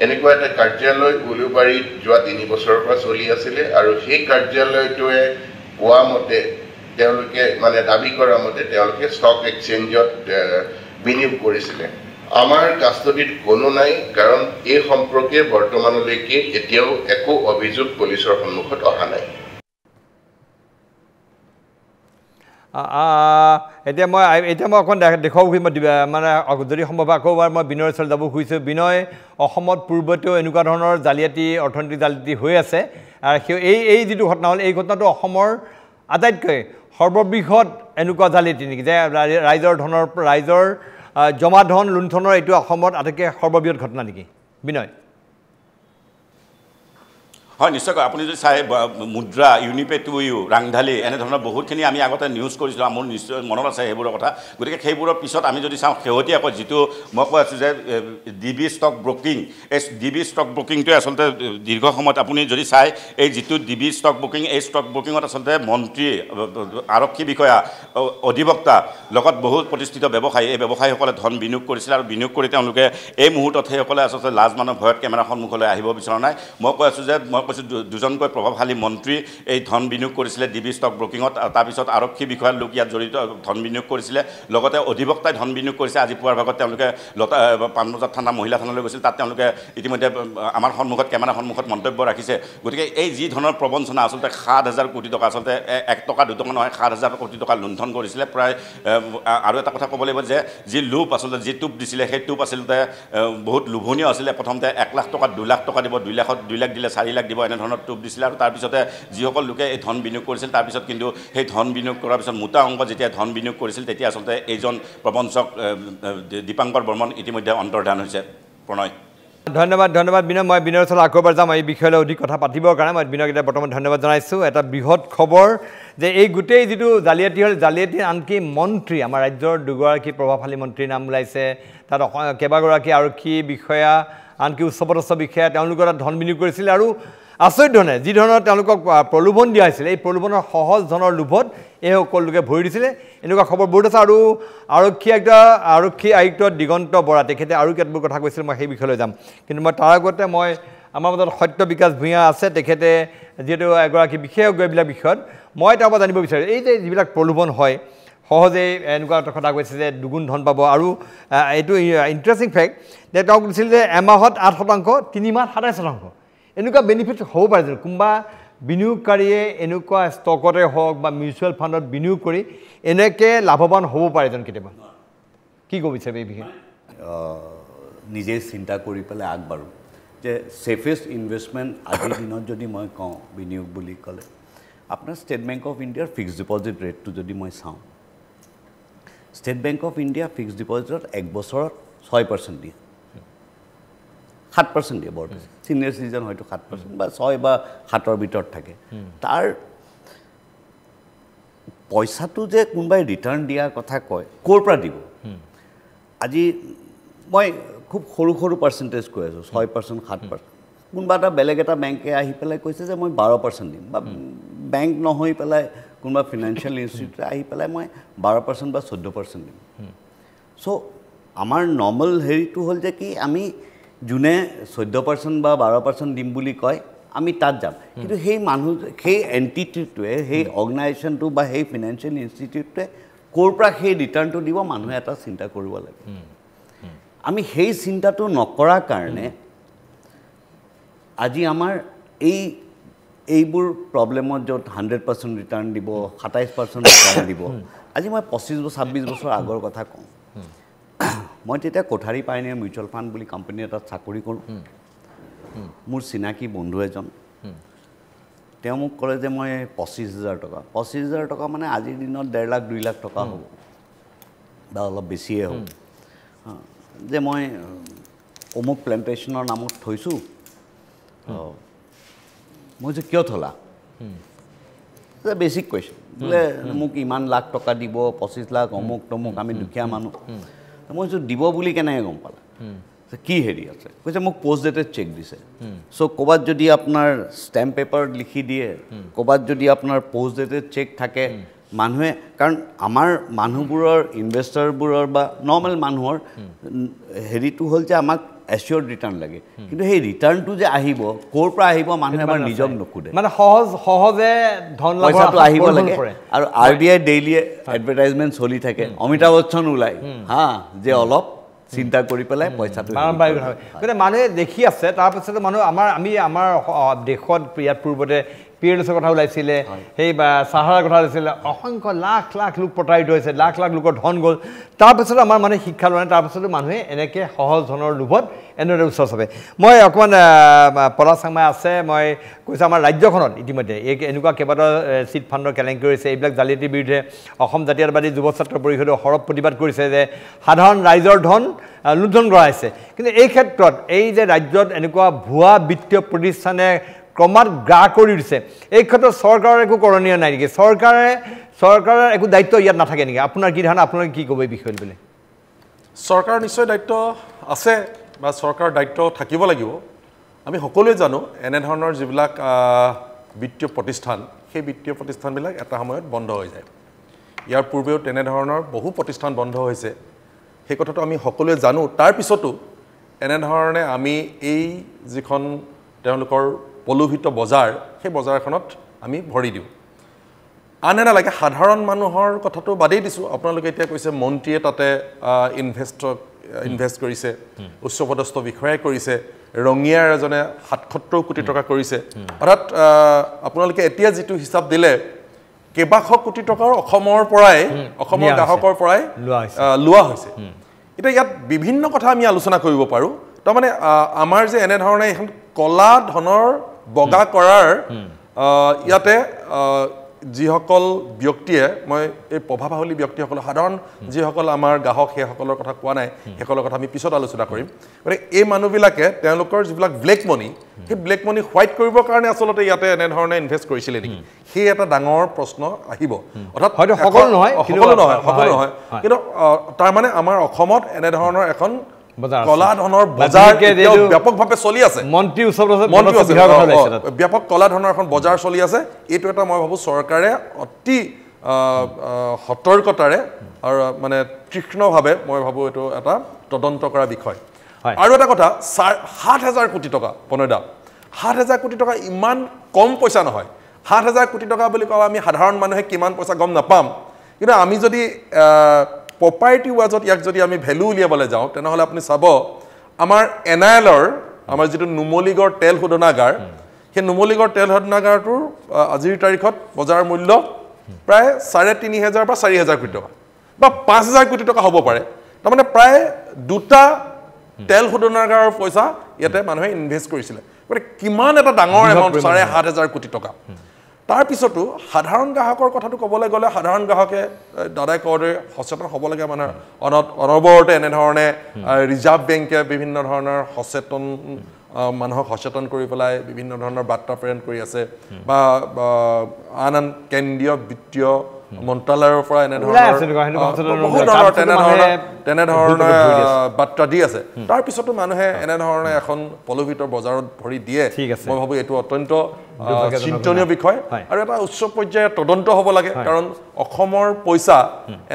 এনেকুৱা এটা কাৰ্যালয় উলুবাৰীত যোৱা 3 বছৰৰ পৰা চলি আছিলে আৰু সেই কাৰ্যালয়টোৱে কোৱা মতে তেওঁলোকে মানে দাবী কৰা মতে তেওঁলোকে ষ্টক এক্সচেঞ্জত বিনিয়োগ কৰিছিলে আমাৰ কাষ্টডিত কোনো নাই কাৰণ এই সম্পৰ্কে বৰ্তমানলৈকে এতিয়াও একো অভিযোগ পুলিচৰ সন্মুখত অহা নাই এতিয়া মই অকণ দেখুৱাব খুজিম মানে যদি সম্ভৱ আকৌ মই বিনয়ৰ ওচৰত যাব খুজিছোঁ বিনয় অসমত পূৰ্বতেও এনেকুৱা ধৰণৰ জালিয়াতি অৰ্থনৈতিক জালিয়াতি হৈ আছে আৰু এই যিটো ঘটনা হ'ল এই ঘটনাটো অসমৰ আটাইতকৈ সৰ্ববৃহৎ এনেকুৱা জালিয়াতি নেকি যে ৰাইজৰ জমা ধন লুণ্ঠনৰ এইটো অসমত আটাইতকৈ সৰ্ববৃহৎ ঘটনা নেকি বিনয় হয় নিশ্চয়কৈ আপুনি যদি চাই মুদ্ৰা ইউনিপে টু ইউ ৰাংঢালী এনেধৰণৰ বহুতখিনি আমি আগতে নিউজ কৰিছিলোঁ মোৰ নিশ্চয় মনত আছে সেইবোৰৰ কথা গতিকে সেইবোৰৰ পিছত আমি যদি চাওঁ শেহতীয়াকৈ যিটো মই কৈ আছোঁ যে ডিবি ষ্টক ব্ৰকিং এই ডিবি ষ্টক ব্ৰকিংটোৱে আচলতে দীৰ্ঘ সময়ত আপুনি যদি চাই এই যিটো ডিবি ষ্টক ব্ৰকিং এই ষ্টক ব্ৰকিঙত আচলতে মন্ত্ৰী আৰক্ষী বিষয়া অধিবক্তা লগত বহুত প্ৰতিষ্ঠিত ব্যৱসায়ী এই ব্যৱসায়ীসকলে ধন বিনিয়োগ কৰিছিলে আৰু বিনিয়োগ কৰি তেওঁলোকে এই মুহূৰ্তত সেইসকলে আচলতে লাজ মানুহৰ ভয়ত কেমেৰা সন্মুখলৈ আহিব বিচৰা নাই মই কৈ আছোঁ যে মই কৈছোঁ দুজনকৈ প্ৰভাৱশালী মন্ত্ৰী এই ধন বিনিয়োগ কৰিছিলে ডিবি ষ্টক ব্ৰকিঙত তাৰপিছত আৰক্ষী বিষয়াৰ লোক ইয়াত জড়িত ধন বিনিয়োগ কৰিছিলে লগতে অধিবক্তাই ধন বিনিয়োগ কৰিছে আজি পুৱাৰ ভাগত তেওঁলোকে পাণবজাৰ থানা মহিলা থানালৈ গৈছিল তাত তেওঁলোকে ইতিমধ্যে আমাৰ সন্মুখত কেমেৰা সন্মুখত মন্তব্য ৰাখিছে গতিকে এই যি ধৰণৰ প্ৰবঞ্চনা আচলতে 7,000 কোটি টকা আচলতে 1 টকা 2 টকা নহয় 7,000 কোটি টকা লুণ্ঠন কৰিছিলে প্ৰায় আৰু এটা কথা ক'ব লাগিব যে যি লোভ আচলতে যি টোপ দিছিলে সেই টোপ আচলতে বহুত লোভনীয় আছিলে প্ৰথমতে 1 লাখ টকা 2 লাখ টকা দিব 2 লাখ দিলে 4 লাখ দিব এনেধৰণৰ টোপ দিছিলে আৰু তাৰপিছতে যিসকল লোকে এই ধন বিনিয়োগ কৰিছিল তাৰপিছত কিন্তু সেই ধন বিনিয়োগ কৰাৰ পিছত মোটা অংক যেতিয়া ধন বিনিয়োগ কৰিছিল তেতিয়া আচলতে এইজন প্ৰবঞ্চক দীপাংকৰ বৰ্মন ইতিমধ্যে অন্তৰ্ধান হৈছে প্ৰণয় ধন্যবাদ বিনয় মই বিনয়ৰ ওচৰত আকৌ এবাৰ যাম এই বিষয়লৈ অধিক কথা পাতিবৰ কাৰণে মই বিনয়ক এতিয়া বৰ্তমান ধন্যবাদ জনাইছোঁ এটা বৃহৎ খবৰ যে এই গোটেই যিটো জালিয়াতি হ'ল জালিয়াতিৰ আনকি মন্ত্ৰী আমাৰ ৰাজ্যৰ দুগৰাকী প্ৰভাৱশালী মন্ত্ৰীৰ নাম ওলাইছে তাত কেইবাগৰাকী আৰক্ষী বিষয়া আনকি উচ্চপদস্থ বিষয়া তেওঁলোকৰ তাত ধন বিনিয়োগ কৰিছিল আৰু আচৰিত ধৰণে যি ধৰণৰ তেওঁলোকক প্ৰলোভন দিয়া হৈছিল এই প্ৰলোভনৰ সহজ ধনৰ লোভত এই সকলো লোকে ভৰি দিছিলে এনেকুৱা খবৰ বহুত আছে আৰু আৰক্ষী আয়ুক্ত দিগন্ত বৰা তেখেতে আৰু কেতবোৰ কথা কৈছিল মই সেই বিষয়লৈ যাম কিন্তু মই তাৰ আগতে মই আমাৰ মাজত সত্য বিকাশ ভূঞা আছে তেখেতে যিহেতু এগৰাকী বিশেষজ্ঞ এইবিলাক বিষয়ত মই তাৰ পৰা জানিব বিচাৰোঁ এই যে যিবিলাক প্ৰলোভন হয় সহজেই এনেকুৱা এটা কথা কৈছে যে দুগুণ ধন পাব আৰু এইটো ইণ্টাৰেষ্টিং ফেক্ট যে তেওঁক দিছিল যে এমাহত 8%, 3 মাহত 27%। এনেকুৱা বেনিফিট হ'ব পাৰে যেন কোনোবা বিনিয়োগকাৰীয়ে এনেকুৱা ষ্টকতে হওক বা মিউচুৱেল ফাণ্ডত বিনিয়োগ কৰি এনেকৈ লাভৱান হ'ব পাৰে যেন কেতিয়াবা কি ক'ব বিচাৰে এই বিষয়ে নিজে চিন্তা কৰি পেলাই আগবাঢ়ো যে ছেফেষ্ট ইনভেষ্টমেণ্ট আজিৰ দিনত যদি মই কওঁ বিনিয়োগ বুলি ক'লে আপোনাৰ ষ্টেট বেংক অফ ইণ্ডিয়াৰ ফিক্সড ডিপজিট ৰেটটো যদি মই চাওঁ state bank of India fixed ডিপজিটত 1 বছৰত 6% দিয়ে 7% দিয়ে বৰ বেছি চিনিয়ৰ চিটিজেন হয়তো 7% বা 6 বা 7ৰ ভিতৰত থাকে তাৰ পইচাটো যে কোনোবাই ৰিটাৰ্ণ দিয়াৰ কথা কয় ক'ৰ পৰা দিব আজি মই খুব সৰু পাৰ্চেণ্টেজ কৈ আছোঁ 6% 7% কোনোবা এটা বেলেগ এটা বেংকে আহি পেলাই কৈছে যে মই 12% দিম বা বেংক নহৈ পেলাই কোনোবা ফিনান্সিয়েল ইনষ্টিটিউটে আহি পেলাই মই 12% বা 14% দিম চ' আমাৰ নৰ্মেল হেৰিটো হ'ল যে কি আমি যোনে 14% বা 12% দিম বুলি কয় আমি তাত যাম কিন্তু সেই মানুহ সেই এণ্টিটিটোৱে সেই অৰ্গেনাইজেশ্যনটো বা সেই ফিনান্সিয়েল ইনষ্টিটিউটটোৱে ক'ৰ পৰা সেই ৰিটাৰ্ণটো দিব মানুহে এটা চিন্তা কৰিব লাগে আমি সেই চিন্তাটো নকৰাৰ কাৰণে আজি আমাৰ এইবোৰ প্ৰব্লেমত য'ত 100% ৰিটাৰ্ণ দিব 27% ৰিটাৰ্ণ দিব আজি মই 25-26 বছৰ আগৰ কথা কওঁ মই তেতিয়া কোঠাৰী পাইনিয়াৰ মিউচুৱেল ফাণ্ড বুলি কোম্পানী এটাত চাকৰি কৰোঁ মোৰ চিনাকি বন্ধু এজন তেওঁ মোক ক'লে যে মই 25,000 টকা মানে আজিৰ দিনত 1.5 লাখ 2 লাখ টকা হ'ব বা অলপ বেছিয়ে হ'ব যে মই অমুক প্লেণ্টেশ্যনৰ নামত থৈছোঁ মই যে কিয় থলা বেছিক কুৱেশ্যন বোলে মোক ইমান লাখ টকা দিব 25 লাখ অমুক তমুক আমি দুখীয়া মানুহ মই যে দিব বুলি কেনেকৈ গম পালা কি হেৰি আছে কৈছে মোক পোষ্ট ডেটেড চেক দিছে চ' ক'ৰবাত যদি আপোনাৰ ষ্টেম্প পেপাৰত লিখি দিয়ে ক'ৰবাত যদি আপোনাৰ পোষ্ট ডেটেড চেক থাকে মানুহে কাৰণ আমাৰ মানুহবোৰৰ ইনভেষ্টৰবোৰৰ বা নৰ্মেল মানুহৰ হেৰিটো হ'ল যে আমাক এচিয়ৰ্ড ৰিটাৰ্ণ লাগে কিন্তু সেই ৰিটাৰ্ণটো যে আহিব ক'ৰ পৰা আহিব মানুহে আমাৰ নিজক নোখোধে মানে সহজে ধন পইচাটো আহিব লাগে আৰু RBI ডেইলি এডভাৰটাইজমেণ্ট চলি থাকে অমিতাভ বচ্চন ওলাই যে অলপ চিন্তা কৰি পেলাই পইচাটো গতিকে মানুহে দেখি আছে তাৰপিছতে মানুহ আমাৰ দেশত ইয়াত পূৰ্বতে পিৰিয়ডছৰ কথা ওলাইছিলে সেই চাহাৰাৰ কথা ওলাইছিলে অসংখ্য লাখ লাখ লোক প্ৰতাৰিত হৈছে লাখ লাখ লোকৰ ধন গ'ল তাৰপিছত আমাৰ মানুহে শিক্ষা লোৱা নাই তাৰপিছতো মানুহে এনেকৈ সহজ ধনৰ লোভত এনেদৰে উচ্চ চাপে মই অকণমান পলাশ চাংমাই আছে মই কৈছোঁ আমাৰ ৰাজ্যখনত ইতিমধ্যে এনেকুৱা কেইবাটাও চিট ফাণ্ডৰ কেলেংকাৰী হৈছে এইবিলাক জালিয়াতিৰ বিৰুদ্ধে অসম জাতীয়তাবাদী যুৱ ছাত্ৰ পৰিষদে সৰব প্ৰতিবাদ কৰিছে যে সাধাৰণ ৰাইজৰ ধন লুণ্ঠন কৰা হৈছে কিন্তু এই ক্ষেত্ৰত এই যে ৰাজ্যত এনেকুৱা ভুৱা বিত্তীয় প্ৰতিষ্ঠানে ক্ৰমাৎ গ্ৰাস কৰি দিছে এই ক্ষেত্ৰত চৰকাৰৰ একো কৰণীয় নাই নেকি চৰকাৰৰ একো দায়িত্ব ইয়াত নাথাকে নেকি আপোনাৰ কি ধাৰণা আপোনালোকে কি ক'ব এই বিষয়ত বোলে চৰকাৰৰ নিশ্চয় দায়িত্ব আছে বা চৰকাৰৰ দায়িত্ব থাকিব লাগিব আমি সকলোৱে জানো এনেধৰণৰ যিবিলাক বিত্তীয় প্ৰতিষ্ঠান সেই বিত্তীয় প্ৰতিষ্ঠানবিলাক এটা সময়ত বন্ধ হৈ যায় ইয়াৰ পূৰ্বেও তেনেধৰণৰ বহু প্ৰতিষ্ঠান বন্ধ হৈছে সেই কথাটো আমি সকলোৱে জানো তাৰ পিছতো এনেধৰণে আমি এই যিখন তেওঁলোকৰ পলুভিত বজাৰ সেই বজাৰখনত আমি ভৰি দিওঁ আন এটা লাগে সাধাৰণ মানুহৰ কথাটো বাদেই দিছোঁ আপোনালোকে এতিয়া কৈছে মন্ত্ৰীয়ে তাতে ইনভেষ্ট কৰিছে উচ্চপদস্থ বিষয়াই কৰিছে ৰঙিয়াৰ এজনে ৭৭ কোটি টকা কৰিছে অৰ্থাৎ আপোনালোকে এতিয়া যিটো হিচাপ দিলে কেইবাশ কোটি টকাৰ অসমৰ গ্ৰাহকৰ পৰাই লোৱা হৈছে এতিয়া ইয়াত বিভিন্ন কথা আমি আলোচনা কৰিব পাৰোঁ তাৰমানে আমাৰ যে এনেধৰণে এখন কলা ধনৰ বগা কৰাৰ ইয়াতে যিসকল ব্যক্তিয়ে মই এই প্ৰভাৱশালী ব্যক্তিসকল সাধাৰণ যিসকল আমাৰ গ্ৰাহক সেইসকলৰ কথা কোৱা নাই সেইসকলৰ কথা আমি পিছত আলোচনা কৰিম গতিকে এই মানুহবিলাকে তেওঁলোকৰ যিবিলাক ব্লেক মানি সেই ব্লেক মানি হোৱাইট কৰিবৰ কাৰণে আচলতে ইয়াতে এনেধৰণে ইনভেষ্ট কৰিছিলে নেকি সেই এটা ডাঙৰ প্ৰশ্ন আহিব অৰ্থাৎ সকলো নহয় কিন্তু তাৰমানে আমাৰ অসমত এনেধৰণৰ এখন কলা ধনৰ বজাৰ ব্যাপকভাৱে চলি আছে ব্যাপক কলা ধৰণৰ এখন বজাৰ চলি আছে এইটো এটা মই ভাবোঁ চৰকাৰে অতি সতৰ্কতাৰে আৰু মানে তীক্ষ্ণভাৱে মই ভাবোঁ এইটো এটা তদন্ত কৰা বিষয় আৰু এটা কথা ৭,০০০ কোটি টকা প্ৰণয়দা ৭,০০০ কোটি টকা ইমান কম পইচা নহয় ৭,০০০ কোটি টকা বুলি ক'লে আমি সাধাৰণ মানুহে কিমান পইচা গম নাপাম কিন্তু আমি যদি প্ৰপাৰ্টি ৱাজত ইয়াক যদি আমি ভেলু উলিয়াবলৈ যাওঁ তেনেহ'লে আপুনি চাব আমাৰ NIL-ৰ আমাৰ যিটো নুমলীগড় তেল শোধনাগাৰ সেই নুমলীগড় তেল শোধনাগাৰটোৰ আজিৰ তাৰিখত বজাৰ মূল্য প্ৰায় ৩,৫০০ বা ৪,০০০ কোটি টকা বা ৫,০০০ কোটি টকা হ'ব পাৰে তাৰমানে প্ৰায় দুটা তেল শোধনাগাৰৰ পইচা ইয়াতে মানুহে ইনভেষ্ট কৰিছিলে গতিকে কিমান এটা ডাঙৰ এমাউণ্ট ৭,৫০০ কোটি টকা তাৰপিছতো সাধাৰণ গ্ৰাহকৰ কথাটো ক'বলৈ গ'লে সাধাৰণ গ্ৰাহকে দাদাই কওঁতে সচেতন হ'ব লাগে মানে অনবৰতে এনেধৰণে ৰিজাৰ্ভ বেংকে বিভিন্ন ধৰণৰ মানুহক সচেতন কৰি পেলাই বিভিন্ন ধৰণৰ বাৰ্তা প্ৰেৰণ কৰি আছে বা আন কেন্দ্ৰীয় বিত্তীয় মন্ত্ৰালয়ৰ পৰা তেনেধৰণৰ বাৰ্তা দি আছে তাৰপিছতো মানুহে এনেধৰণে এখন পলুভিতৰ বজাৰত ভৰি দিয়ে মই ভাবোঁ এইটো অত্যন্ত চিন্তনীয় বিষয় আৰু এটা উচ্চ পৰ্যায়ৰ তদন্ত হ'ব লাগে কাৰণ অসমৰ পইচা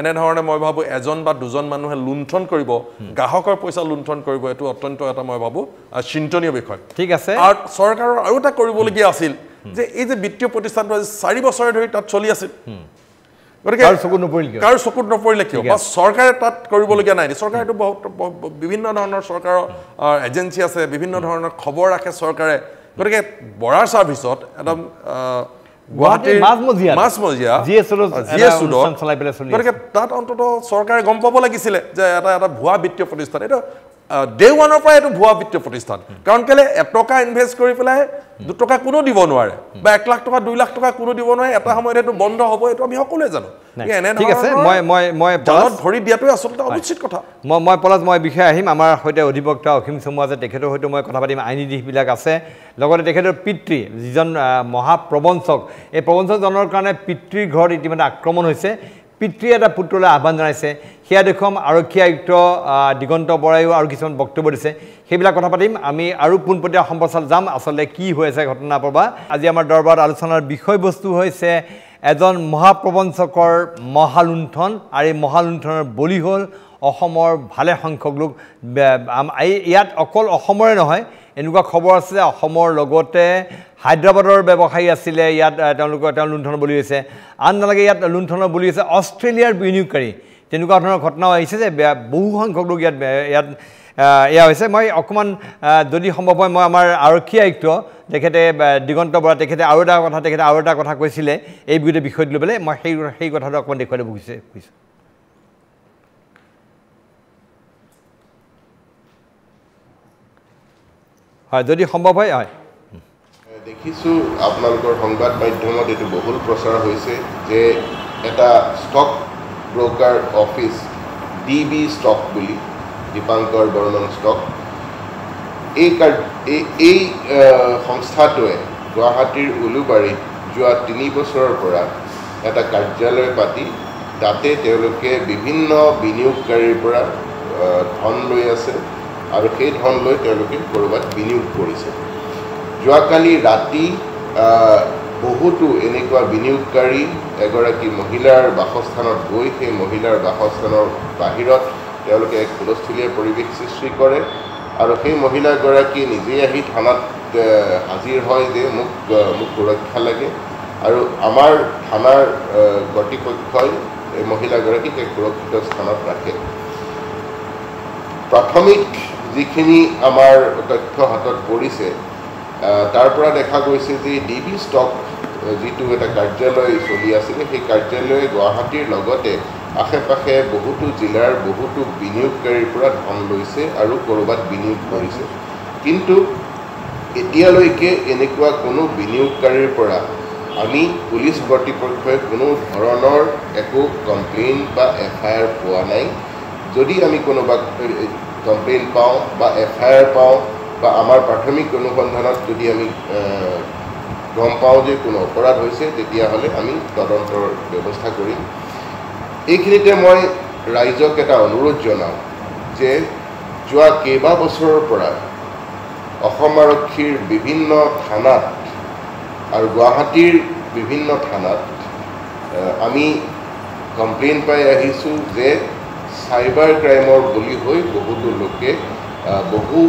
এনেধৰণে মই ভাবোঁ এজন বা দুজন মানুহে লুণ্ঠন কৰিব গ্ৰাহকৰ পইচা লুণ্ঠন কৰিব এইটো অত্যন্ত এটা মই ভাবোঁ চিন্তনীয় বিষয় ঠিক আছে আৰু চৰকাৰৰ আৰু এটা কৰিবলগীয়া আছিল যে এই যে বিত্তীয় প্ৰতিষ্ঠানটো ৪ বছৰ ধৰি তাত চলি আছিল গতিকে কাৰো চকুত নপৰিলে কিয় বা চৰকাৰে তাত কৰিবলগীয়া নাই চৰকাৰেতো বিভিন্ন ধৰণৰ চৰকাৰৰ এজেঞ্চি আছে বিভিন্ন ধৰণৰ খবৰ ৰাখে চৰকাৰে গতিকে বৰাৰ ছাৰ্ভিচত একদম গুৱাহাটীৰ মাজমজিয়া গতিকে তাত অন্তত চৰকাৰে গম পাব লাগিছিলে যে এটা ভুৱা বিত্তীয় প্ৰতিষ্ঠান এইটো ডে ওৱানৰ পৰা এইটো ভুৱা বিত্তীয় প্ৰতিষ্ঠান কাৰণ কেলে ১ টকা ইনভেষ্ট কৰি পেলাই ২ টকা কোনো দিব নোৱাৰে বা ১ লাখ টকা ২ লাখ টকা কোনো দিব নোৱাৰে এটা সময়ত এইটো বন্ধ হ'ব এইটো আমি সকলোৱে জানো ঠিক আছে মই ধৰি দিয়াটোৱে আচলতে অনুচিত কথা মই বিষয়ে আহিম আমাৰ সৈতে অধিবক্তা অসীম চমু আছে তেখেতৰ সৈতে মই কথা পাতিম আইনী দিশবিলাক আছে লগতে তেখেতৰ পিতৃ যিজন মহাপ্ৰবঞ্চক এই প্ৰবঞ্চকজনৰ কাৰণে পিতৃৰ ঘৰত ইতিমধ্যে আক্ৰমণ হৈছে পিতৃয়ে এটা পুত্ৰলৈ আহ্বান জনাইছে সেয়া দেখুৱাম আৰক্ষী আয়ুক্ত দিগন্ত বৰাইও আৰু কিছুমান বক্তব্য দিছে সেইবিলাক কথা পাতিম আমি আৰু পোনপটীয়া সম্প্ৰচাৰ যাম আচলতে কি হৈ আছে ঘটনা পাবা আজি আমাৰ দৰবাৰত আলোচনাৰ বিষয়বস্তু হৈছে এজন মহাপ্ৰবঞ্চকৰ মহালুণ্ঠন আৰু এই মহালুণ্ঠনৰ বলি হ'ল অসমৰ ভালে সংখ্যক লোক ইয়াত অকল অসমৰে নহয় এনেকুৱা খবৰ আছে যে অসমৰ লগতে হায়দৰাবাদৰ ব্যৱসায়ী আছিলে ইয়াত তেওঁ লুণ্ঠনৰ বলি হৈছে আন নালাগে ইয়াত লুণ্ঠনৰ বলি হৈছে অষ্ট্ৰেলিয়াৰ বিনিয়োগকাৰী তেনেকুৱা ধৰণৰ ঘটনাও আহিছে যে বহু সংখ্যক লোক ইয়াত এয়া হৈছে মই অকণমান যদি সম্ভৱ হয় মই আমাৰ আৰক্ষী আয়ুক্ত তেখেতে দিগন্ত বৰা তেখেতে আৰু এটা কথা কৈছিলে এই গোটেই বিষয়টো লৈ পেলাই মই সেই কথাটো অকণমান দেখুৱাই দিব খুজিছোঁ হয় যদি সম্ভৱ হয় হয় দেখিছোঁ আপোনালোকৰ সংবাদ মাধ্যমত এইটো বহুল প্ৰচাৰ হৈছে যে এটা stock broker office DB stock বুলি দীপাংকৰ বৰ্মন ষ্টক এই সংস্থাটোৱে গুৱাহাটীৰ উলুবাৰীত যোৱা 3 বছৰৰ পৰা এটা কাৰ্যালয় পাতি তাতে তেওঁলোকে বিভিন্ন বিনিয়োগকাৰীৰ পৰা ধন লৈ আছে আৰু সেই ধন লৈ তেওঁলোকে ক'ৰবাত বিনিয়োগ কৰিছে যোৱাকালি ৰাতি বহুতো এনেকুৱা বিনিয়োগকাৰী এগৰাকী মহিলাৰ বাসস্থানত গৈ সেই মহিলাৰ বাসস্থানৰ বাহিৰত তেওঁলোকে এক হুলস্থুলীয়া পৰিৱেশ সৃষ্টি কৰে আৰু সেই মহিলাগৰাকী নিজেই আহি থানাত হাজিৰ হয় যে মোক সুৰক্ষা লাগে আৰু আমাৰ থানাৰ কৰ্তৃপক্ষই এই মহিলাগৰাকীক এক সুৰক্ষিত স্থানত ৰাখে প্ৰাথমিক যিখিনি আমাৰ তথ্য হাতত পৰিছে তাৰ পৰা দেখা গৈছে যে DB ষ্টক যিটো এটা কাৰ্যালয় চলি আছিলে সেই কাৰ্যালয়ে গুৱাহাটীৰ লগতে আশে পাশে বহুতো জিলাৰ বহুতো বিনিয়োগকাৰীৰ পৰা ধন লৈছে আৰু ক'ৰবাত বিনিয়োগ কৰিছে কিন্তু এতিয়ালৈকে এনেকুৱা কোনো বিনিয়োগকাৰীৰ পৰা আমি পুলিচ কৰ্তৃপক্ষই কোনো ধৰণৰ একো কমপ্লেইন বা FIR পোৱা নাই যদি আমি কোনোবা কমপ্লেইন পাওঁ বা FIR পাওঁ বা আমাৰ প্ৰাথমিক অনুসন্ধানত যদি আমি গম পাওঁ যে কোনো অপৰাধ হৈছে তেতিয়াহ'লে আমি তদন্তৰ ব্যৱস্থা কৰিম এইখিনিতে মই ৰাইজক এটা অনুৰোধ জনাওঁ যে যোৱা কেইবা বছৰৰ পৰা অসম আৰক্ষীৰ বিভিন্ন থানাত আৰু গুৱাহাটীৰ বিভিন্ন থানাত আমি কমপ্লেইন পাই আহিছোঁ যে চাইবাৰ ক্ৰাইমৰ বলি হৈ বহুতো লোকে বহু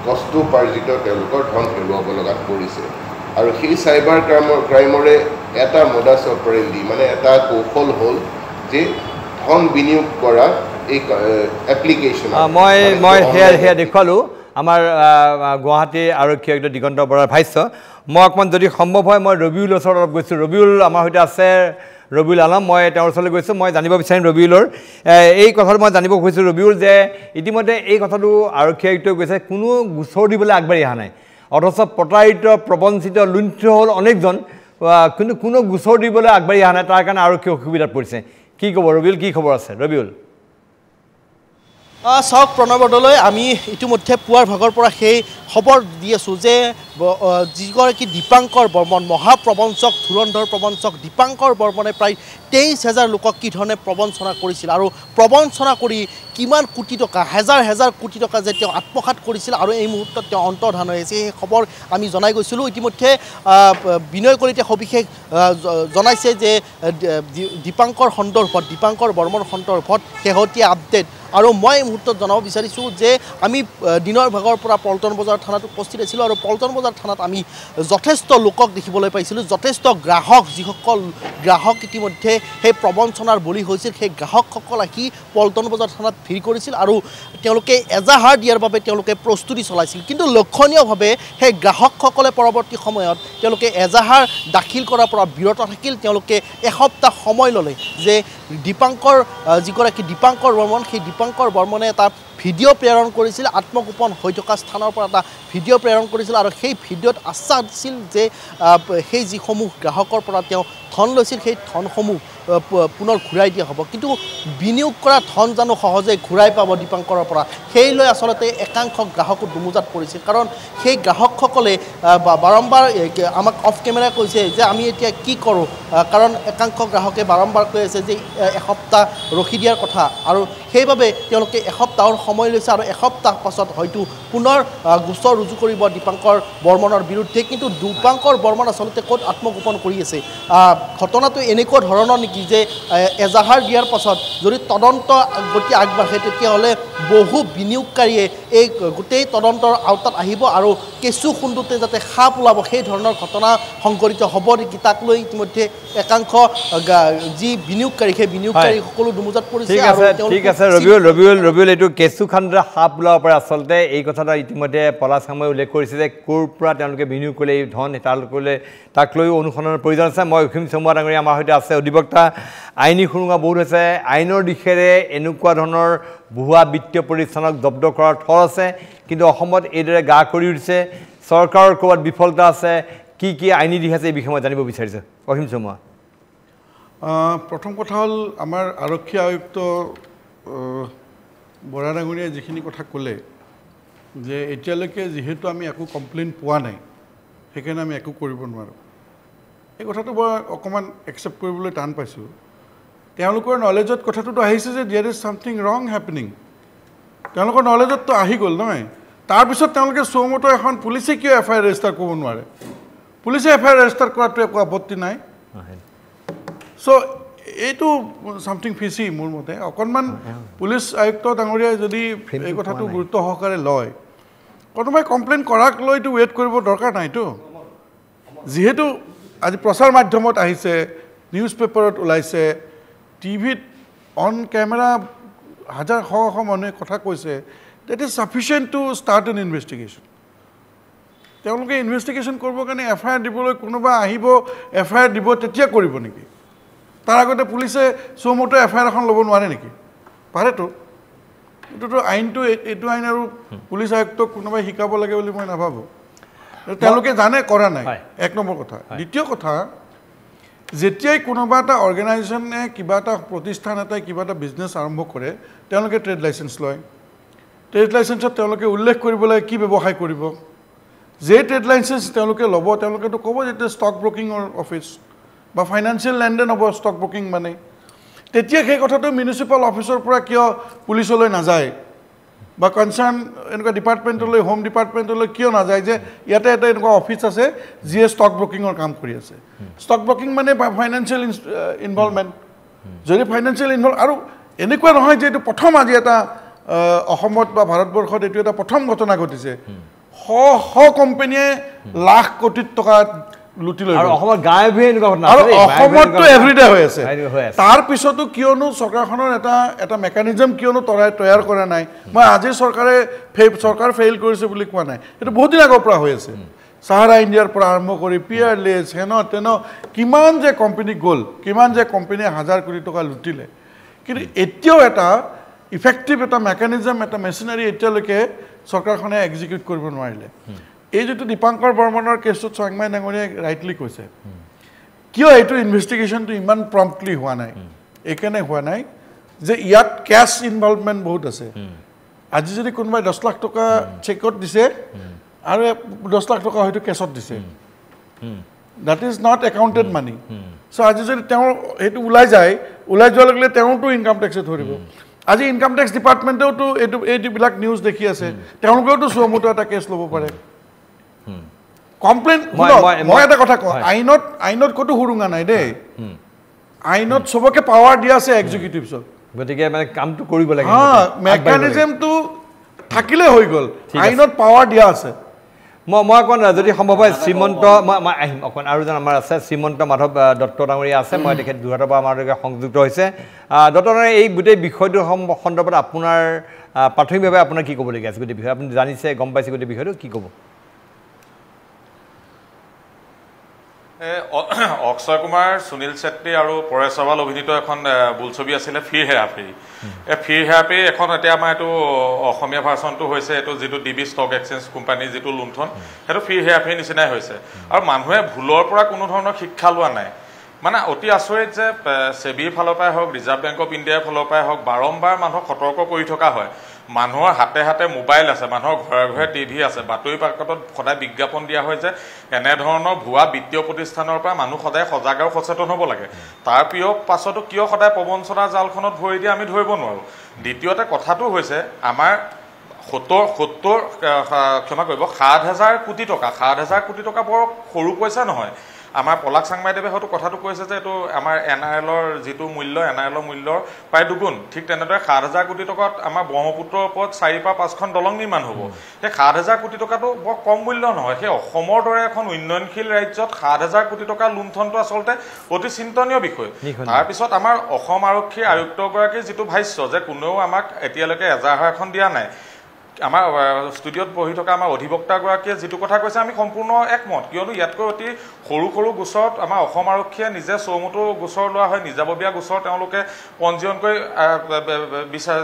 কষ্টোপাৰ্জিত তেওঁলোকৰ ধন হেৰুৱাব লগাত পৰিছে আৰু সেই চাইবাৰ ক্ৰাইমৰে এটা মোডাছ অপাৰেণ্ডি মানে এটা কৌশল হ'ল যে ধন বিনিয়োগ কৰা এই এপ্লিকেশ্যন মই সেয়া দেখুৱালোঁ আমাৰ গুৱাহাটী আৰক্ষী আয়ুক্ত দিগন্ত বৰাৰ ভাষ্য মই অকণমান যদি সম্ভৱ হয় মই ৰবিউলৰ ওচৰত অলপ গৈছোঁ ৰবিউল আমাৰ সৈতে আছে ৰবিউল আলম মই তেওঁৰ ওচৰলৈ গৈছোঁ মই জানিব বিচাৰিম ৰবিউলৰ এই কথাটো মই জানিব খুজিছোঁ ৰবিউল যে ইতিমধ্যে এই কথাটো আৰক্ষী আয়ুক্তই কৈছে কোনো গোচৰ দিবলৈ আগবাঢ়ি অহা নাই অথচ প্ৰতাৰিত প্ৰবঞ্চিত লুণ্ঠিত হ'ল অনেকজন কিন্তু কোনো গোচৰ দিবলৈ আগবাঢ়ি অহা নাই তাৰ কাৰণে আৰক্ষী অসুবিধাত পৰিছে কি ক'ব ৰবিউল কি খবৰ আছে ৰবিউল চাওক প্ৰণৱ বৰদলৈ আমি ইতিমধ্যে পুৱাৰ ভাগৰ পৰা সেই খবৰ দি আছোঁ যে যিগৰাকী দীপাংকৰ বৰ্মন মহাপ্ৰবঞ্চক ধুৰন্ধৰ প্ৰবঞ্চক দীপাংকৰ বৰ্মনে প্ৰায় 23,000 লোকক কি ধৰণে প্ৰবঞ্চনা কৰিছিল আৰু প্ৰবঞ্চনা কৰি কিমান কোটি টকা হেজাৰ কোটি টকা যে তেওঁ আত্মসাৎ কৰিছিল আৰু এই মুহূৰ্তত তেওঁ অন্তৰ্ধান হৈ আছে সেই খবৰ আমি জনাই গৈছিলোঁ ইতিমধ্যে বিনয় কলিতাই সবিশেষ জনাইছে যে দীপাংকৰ বৰ্মন সন্দৰ্ভত শেহতীয়া আপডেট আৰু মই এই মুহূৰ্তত জনাব বিচাৰিছোঁ যে আমি দিনৰ ভাগৰ পৰা পল্টন বজাৰ থানাত উপস্থিত আছিলোঁ আৰু পল্টন বজাৰ থানাত আমি যথেষ্ট লোকক দেখিবলৈ পাইছিলোঁ যথেষ্ট গ্ৰাহক যিসকল গ্ৰাহক ইতিমধ্যে সেই প্ৰবঞ্চনাৰ বলি হৈছিল সেই গ্ৰাহকসকল আহি পল্টন বজাৰ থানাত ভিৰ কৰিছিল আৰু তেওঁলোকে এজাহাৰ দিয়াৰ বাবে তেওঁলোকে প্ৰস্তুতি চলাইছিল কিন্তু লক্ষণীয়ভাৱে সেই গ্ৰাহকসকলে পৰৱৰ্তী সময়ত তেওঁলোকে এজাহাৰ দাখিল কৰাৰ পৰা বিৰত থাকিল তেওঁলোকে এসপ্তাহ সময় ল'লে যে যিগৰাকী দীপাংকৰ বৰ্মন সেই দীপাংকৰ বৰ্মনে এটা ভিডিঅ' প্ৰেৰণ কৰিছিল আত্মগোপন হৈ থকা স্থানৰ পৰা এটা ভিডিঅ' প্ৰেৰণ কৰিছিল আৰু সেই ভিডিঅ'ত আশ্বাস দিছিল যে সেই যিসমূহ গ্ৰাহকৰ পৰা তেওঁ ধন লৈছিল সেই ধনসমূহ পুনৰ ঘূৰাই দিয়া হ'ব কিন্তু বিনিয়োগ কৰা ধন জানো সহজে ঘূৰাই পাব দীপাংকৰৰ পৰা সেই লৈ আচলতে একাংশ গ্ৰাহকো দুমোজাত পৰিছিল কাৰণ সেই গ্ৰাহকসকলে বাৰম্বাৰ আমাক অফ কেমেৰা কৈছে যে আমি এতিয়া কি কৰোঁ কাৰণ একাংশ গ্ৰাহকে বাৰম্বাৰ কৈ আছে যে এসপ্তাহ ৰখি দিয়াৰ কথা আৰু সেইবাবে তেওঁলোকে এসপ্তাহৰ সময় লৈছে আৰু এসপ্তাহ পাছত হয়তো পুনৰ গোচৰ ৰুজু কৰিব দীপাংকৰ বৰ্মনৰ বিৰুদ্ধে কিন্তু দীপাংকৰ বৰ্মন আচলতে ক'ত আত্মগোপন কৰি আছে ঘটনাটো এনেকুৱা ধৰণৰ নেকি যে এজাহাৰ দিয়াৰ পাছত যদি তদন্ত গতি আগবাঢ়ে তেতিয়াহ'লে বহু বিনিয়োগকাৰীয়ে এই গোটেই তদন্তৰ আওতাত আহিব আৰু কেঁচু খুন্দোতে যাতে সাপ ওলাব সেই ধৰণৰ ঘটনা সংঘটিত হ'ব নেকি তাক লৈ ইতিমধ্যে একাংশ যি বিনিয়োগকাৰী সেই বিনিয়োগকাৰী সকলো দুমোজাত পৰিছে ঠিক আছে ৰবিউল এইটো কেঁচু খান্দোতে সাপ ওলাব পাৰে আচলতে এই কথাটা ইতিমধ্যে পলাশ চামুৱাই উল্লেখ কৰিছে যে ক'ৰ পৰা তেওঁলোকে বিনিয়োগ কৰিলে এই ধন তেওঁলোকে তাক লৈ অনুসন্ধানৰ প্ৰয়োজন আছে মই অসীম চমুৱা ডাঙৰীয়া আমাৰ সৈতে আছে অধিবক্তা আইনী সুৰুঙা বহুত হৈছে আইনৰ দিশেৰে এনেকুৱা ধৰণৰ ভুৱা বিত্তীয় প্ৰতিষ্ঠানক জব্দ কৰাৰ থৰ আছে কিন্তু অসমত এইদৰে গা কৰি উঠিছে চৰকাৰৰ ক'ৰবাত বিফলতা আছে কি আইনী দিশ আছে এই বিষয়ে মই জানিব বিচাৰিছোঁ অসীম চমুৱা প্ৰথম কথা হ'ল আমাৰ আৰক্ষী আয়ুক্ত বৰা ডাঙৰীয়াই যিখিনি কথা ক'লে যে এতিয়ালৈকে যিহেতু আমি একো কমপ্লেইন পোৱা নাই সেইকাৰণে আমি একো কৰিব নোৱাৰোঁ এই কথাটো মই অকণমান একচেপ্ট কৰিবলৈ টান পাইছোঁ তেওঁলোকৰ নলেজত কথাটোতো আহিছে যে দেয়াৰ ইজ ছামথিং ৰং হেপেনিং তেওঁলোকৰ নলেজততো আহি গ'ল নহয় তাৰপিছত তেওঁলোকে চৌমতো এখন পুলিচে কিয় এফআইআৰ ৰেজিষ্টাৰ কৰিব নোৱাৰে পুলিচে এফআইআৰ ৰেজিষ্টাৰ কৰাটো একো আপত্তি নাই চ' এইটো ছামথিং ফিচি মোৰ মতে অকণমান পুলিচ আয়ুক্ত ডাঙৰীয়াই যদি এই কথাটো গুৰুত্ব সহকাৰে লয় কোনোবাই কমপ্লেইন কৰাক লৈতো ৱেইট কৰিব দৰকাৰ নাইতো যিহেতু আজি প্ৰচাৰ মাধ্যমত আহিছে নিউজ পেপাৰত ওলাইছে টিভিত অন কেমেৰা হাজাৰ শ মানুহে কথা কৈছে that is sufficient to start an investigation তেওঁলোকে ইনভেষ্টিগেশ্যন কৰিবৰ কাৰণে এফআইআৰ দিবলৈ কোনোবা আহিব এফআইআৰ দিব তেতিয়া কৰিব নেকি তাৰ আগতে পুলিচে চৌমতো এফআইআৰ এখন ল'ব নোৱাৰে নেকি পাৰেতো এইটোতো আইনটো এইটো আইন আৰু পুলিচ আয়ুক্তক কোনোবাই শিকাব লাগে বুলি মই নাভাবোঁ তেওঁলোকে জানে কৰা নাই এক নম্বৰ কথা দ্বিতীয় কথা যেতিয়াই কোনোবা এটা অৰ্গেনাইজেশ্যনে কিবা এটা প্ৰতিষ্ঠান এটাই কিবা এটা বিজনেছ আৰম্ভ কৰে তেওঁলোকে ট্ৰেড লাইচেঞ্চ লয় ট্ৰেড লাইচেঞ্চত তেওঁলোকে উল্লেখ কৰিব লাগে কি ব্যৱসায় কৰিব যে ট্ৰেড লাইচেঞ্চ তেওঁলোকে ল'ব তেওঁলোকেতো ক'ব যেতিয়া ষ্টক ব্ৰকিঙৰ অফিচ বা ফাইনেন্সিয়েল লেনদেন হ'ব ষ্টক ব্ৰকিং মানে তেতিয়া সেই কথাটো মিউনিচিপাল অফিচৰ পৰা কিয় পুলিচলৈ নাযায় বা কনচাৰ্ণ এনেকুৱা ডিপাৰ্টমেণ্টলৈ হোম ডিপাৰ্টমেণ্টলৈ কিয় নাযায় যে ইয়াতে এটা এনেকুৱা অফিচ আছে যিয়ে ষ্টক ব্ৰকিঙৰ কাম কৰি আছে ষ্টক ব্ৰকিং মানে ফাইনেন্সিয়েল ইনভলভমেণ্ট যদি ফাইনেন্সিয়েল ইনভলভ আৰু এনেকুৱা নহয় যে এইটো প্ৰথম আজি এটা অসমত বা ভাৰতবৰ্ষত এইটো এটা প্ৰথম ঘটনা ঘটিছে শ কোম্পানীয়ে লাখ কোটি টকা লুটি লৈ অসমততো এভৰিডে হৈ আছে তাৰ পিছতো কিয়নো চৰকাৰখনৰ এটা মেকানিজম কিয়নো তৈয়াৰ কৰা নাই মই আজি চৰকাৰ ফেইল কৰিছে বুলি কোৱা নাই এইটো বহুত দিন আগৰ পৰা হৈ আছে সাহাৰা ইণ্ডিয়াৰ পৰা আৰম্ভ কৰি পিয়াৰলেছ হেন তেন কিমান যে কোম্পানী গ'ল কিমান যে কোম্পানীয়ে হাজাৰ কোটি টকা লুটিলে কিন্তু এতিয়াও এটা ইফেক্টিভ এটা মেকানিজম এটা মেচিনাৰী এতিয়ালৈকে চৰকাৰখনে এক্সিকিউট কৰিব নোৱাৰিলে এই যিটো দীপাংকৰ বৰ্মনৰ কেছটোত চাংমাই ডাঙৰীয়াই ৰাইটলি কৈছে কিয় এইটো ইনভেষ্টিগেশ্যনটো ইমান প্ৰম্পটলি হোৱা নাই এইকাৰণে হোৱা নাই যে ইয়াত কেছ ইনভলভমেণ্ট বহুত আছে আজি যদি কোনোবাই 10 লাখ টকা চেকত দিছে আৰু 10 লাখ টকা হয়তো কেছত দিছে দ্যাট ইজ নট একাউণ্টেড মানি চ' আজি যদি তেওঁ সেইটো ওলাই যোৱাৰ লগে লগে তেওঁতো ইনকাম টেক্সে ধৰিব আজি ইনকাম টেক্স ডিপাৰ্টমেণ্টেওতো এইবিলাক নিউজ দেখি আছে তেওঁলোকেওতো চৌমতো এটা কেছ ল'ব পাৰে কমপ্লেইন মই এটা কথা কওঁ আইনত ক'তো সুৰুঙা নাই দেই আইনত চবকে পাৱাৰ দিয়া আছে এক্সিকিউটিভছক গতিকে মানে কামটো কৰিব লাগে মেকানিজমটো থাকিলে হৈ গ'ল আইনত পাৱাৰ দিয়া আছে মই অকণ যদি সম্ভৱ হয় শ্ৰীমন্ত মই আহিম অকণ আৰু এজন আমাৰ আছে শ্ৰীমন্ত মাধৱ দত্ত ডাঙৰীয়া আছে মই তেখেত যোৰহাটৰ পৰা আমাৰ সংযুক্ত হৈছে দত্ত ডাঙৰীয়া এই গোটেই বিষয়টো সন্দৰ্ভত আপোনাৰ প্ৰাথমিকভাৱে আপোনাৰ কি ক'বলগীয়া আছে গোটেই বিষয় আপুনি জানিছে গম পাইছে গোটেই বিষয়টো কি ক'ব অক্ষয় কুমাৰ সুনীল চেত্ৰী আৰু পৰেশ ৰাৱাল অভিনীত এখন বোলছবি আছিলে ফিৰ হেৰা ফেৰী এই ফিৰ হেৰা ফেৰী এখন এতিয়া আমাৰ এইটো অসমীয়া ভাৰ্চনটো হৈছে এইটো যিটো ডিবি ষ্টক এক্সচেঞ্জ কোম্পানী যিটো লুণ্ঠন সেইটো ফিৰ হেৰা ফেৰী নিচিনাই হৈছে আৰু মানুহে ভুলৰ পৰা কোনো ধৰণৰ শিক্ষা লোৱা নাই মানে অতি আচৰিত যে সেবিৰ ফালৰ পৰাই হওক ৰিজাৰ্ভ বেংক অফ ইণ্ডিয়াৰ ফালৰ পৰাই হওক বাৰম্বাৰ মানুহক সতৰ্ক কৰি থকা হয় মানুহৰ হাতে হাতে মোবাইল আছে মানুহৰ ঘৰে ঘৰে টিভি আছে বাতৰি কাকতত সদায় বিজ্ঞাপন দিয়া হয় যে এনেধৰণৰ ভুৱা বিত্তীয় প্ৰতিষ্ঠানৰ পৰা মানুহ সদায় সজাগ আৰু সচেতন হ'ব লাগে তাৰ পাছতো কিয় সদায় প্ৰবঞ্চনা জালখনত ভৰি দিয়ে আমি ধৰিব নোৱাৰোঁ দ্বিতীয়তে কথাটো হৈছে আমাৰ 70 ক্ষমা কৰিব 7,000 কোটি টকা বৰ সৰু পইচা নহয় আমাৰ পলাশ চাংমাইদেৱে হয়তো কথাটো কৈছে যে এইটো আমাৰ NRLৰ যিটো মূল্য NRLৰ মূল্যৰ প্ৰায় দুগুণ ঠিক তেনেদৰে ৭,০০০ কোটি টকাত আমাৰ ব্ৰহ্মপুত্ৰৰ ওপৰত ৪ বা ৫খন দলং নিৰ্মাণ হ'ব সেই ৭,০০০ কোটি টকাটো বৰ কম মূল্য নহয় সেই অসমৰ দৰে এখন উন্নয়নশীল ৰাজ্যত ৭,০০০ কোটি টকা লুণ্ঠনটো আচলতে অতি চিন্তনীয় বিষয় তাৰপিছত আমাৰ অসম আৰক্ষীৰ আয়ুক্তগৰাকীৰ যিটো ভাষ্য যে কোনেও আমাক এতিয়ালৈকে এজাহাৰ এখন দিয়া নাই আমাৰ ষ্টুডিঅ'ত বহি থকা আমাৰ অধিবক্তাগৰাকীয়ে যিটো কথা কৈছে আমি সম্পূৰ্ণ একমত কিয়নো ইয়াতকৈ অতি সৰু সৰু গোচৰত আমাৰ অসম আৰক্ষীয়ে নিজে চৌমুটো গোচৰ লোৱা হয় নিজাববীয়া গোচৰ তেওঁলোকে পঞ্জীয়ন কৰি বিচাৰ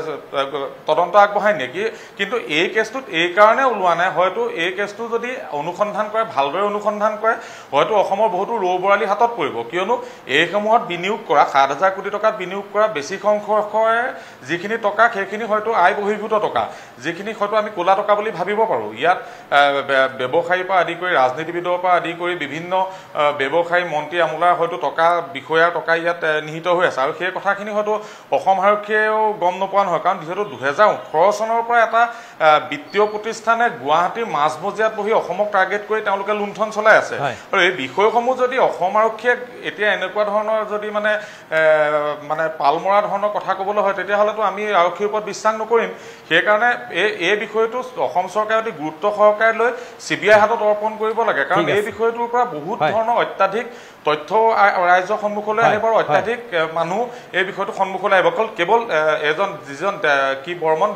তদন্ত আগবঢ়াই নেকি কিন্তু এই কেছটোত এই কাৰণে ওলোৱা নাই হয়তো এই কেছটো যদি অনুসন্ধান কৰে ভালদৰে অনুসন্ধান কৰে হয়তো অসমৰ বহুতো ৰৌ বৰালি হাতত পৰিব কিয়নো এইসমূহত বিনিয়োগ কৰা ৭,০০০ কোটি টকাত বিনিয়োগ কৰা বেছি সংখ্যকৰে যিখিনি টকা সেইখিনি হয়তো আয় বহিৰ্ভূত টকা যিখিনি হয়তো আমি কোলা টকা বুলি ভাবিব পাৰোঁ ইয়াত ব্যৱসায়ীৰ পৰা আদি কৰি ৰাজনীতিবিদৰ পৰা আদি কৰি বিভিন্ন ব্যৱসায়ী মন্ত্ৰী আমোলাৰ হয়তো টকা বিষয়াৰ টকা ইয়াত নিহিত হৈ আছে আৰু সেই কথাখিনি হয়তো অসম আৰক্ষীয়েও গম নোপোৱা নহয় কাৰণ যিহেতু ২০১৮ চনৰ পৰা এটা বিত্তীয় প্ৰতিষ্ঠানে গুৱাহাটীৰ মাজমজিয়াত বহি অসমক টাৰ্গেট কৰি তেওঁলোকে লুণ্ঠন চলাই আছে আৰু এই বিষয়সমূহ যদি অসম আৰক্ষীয়ে এতিয়া এনেকুৱা ধৰণৰ যদি মানে পালমৰা ধৰণৰ কথা ক'বলৈ হয় তেতিয়াহ'লেতো আমি আৰক্ষীৰ ওপৰত বিশ্বাস নকৰিম সেইকাৰণে এই বিষয়টো অসম চৰকাৰে অতি গুৰুত্ব সহকাৰে লৈ CBI হাতত অৰ্পণ কৰিব লাগে কাৰণ এই বিষয়টোৰ পৰা বহুত ধৰণৰ অত্যাধিক তথ্য ৰাইজৰ সন্মুখলৈ আহিব আৰু অত্যাধিক মানুহ এই বিষয়টো সন্মুখলৈ আহিব কেৱল যিজন কি বৰ্মন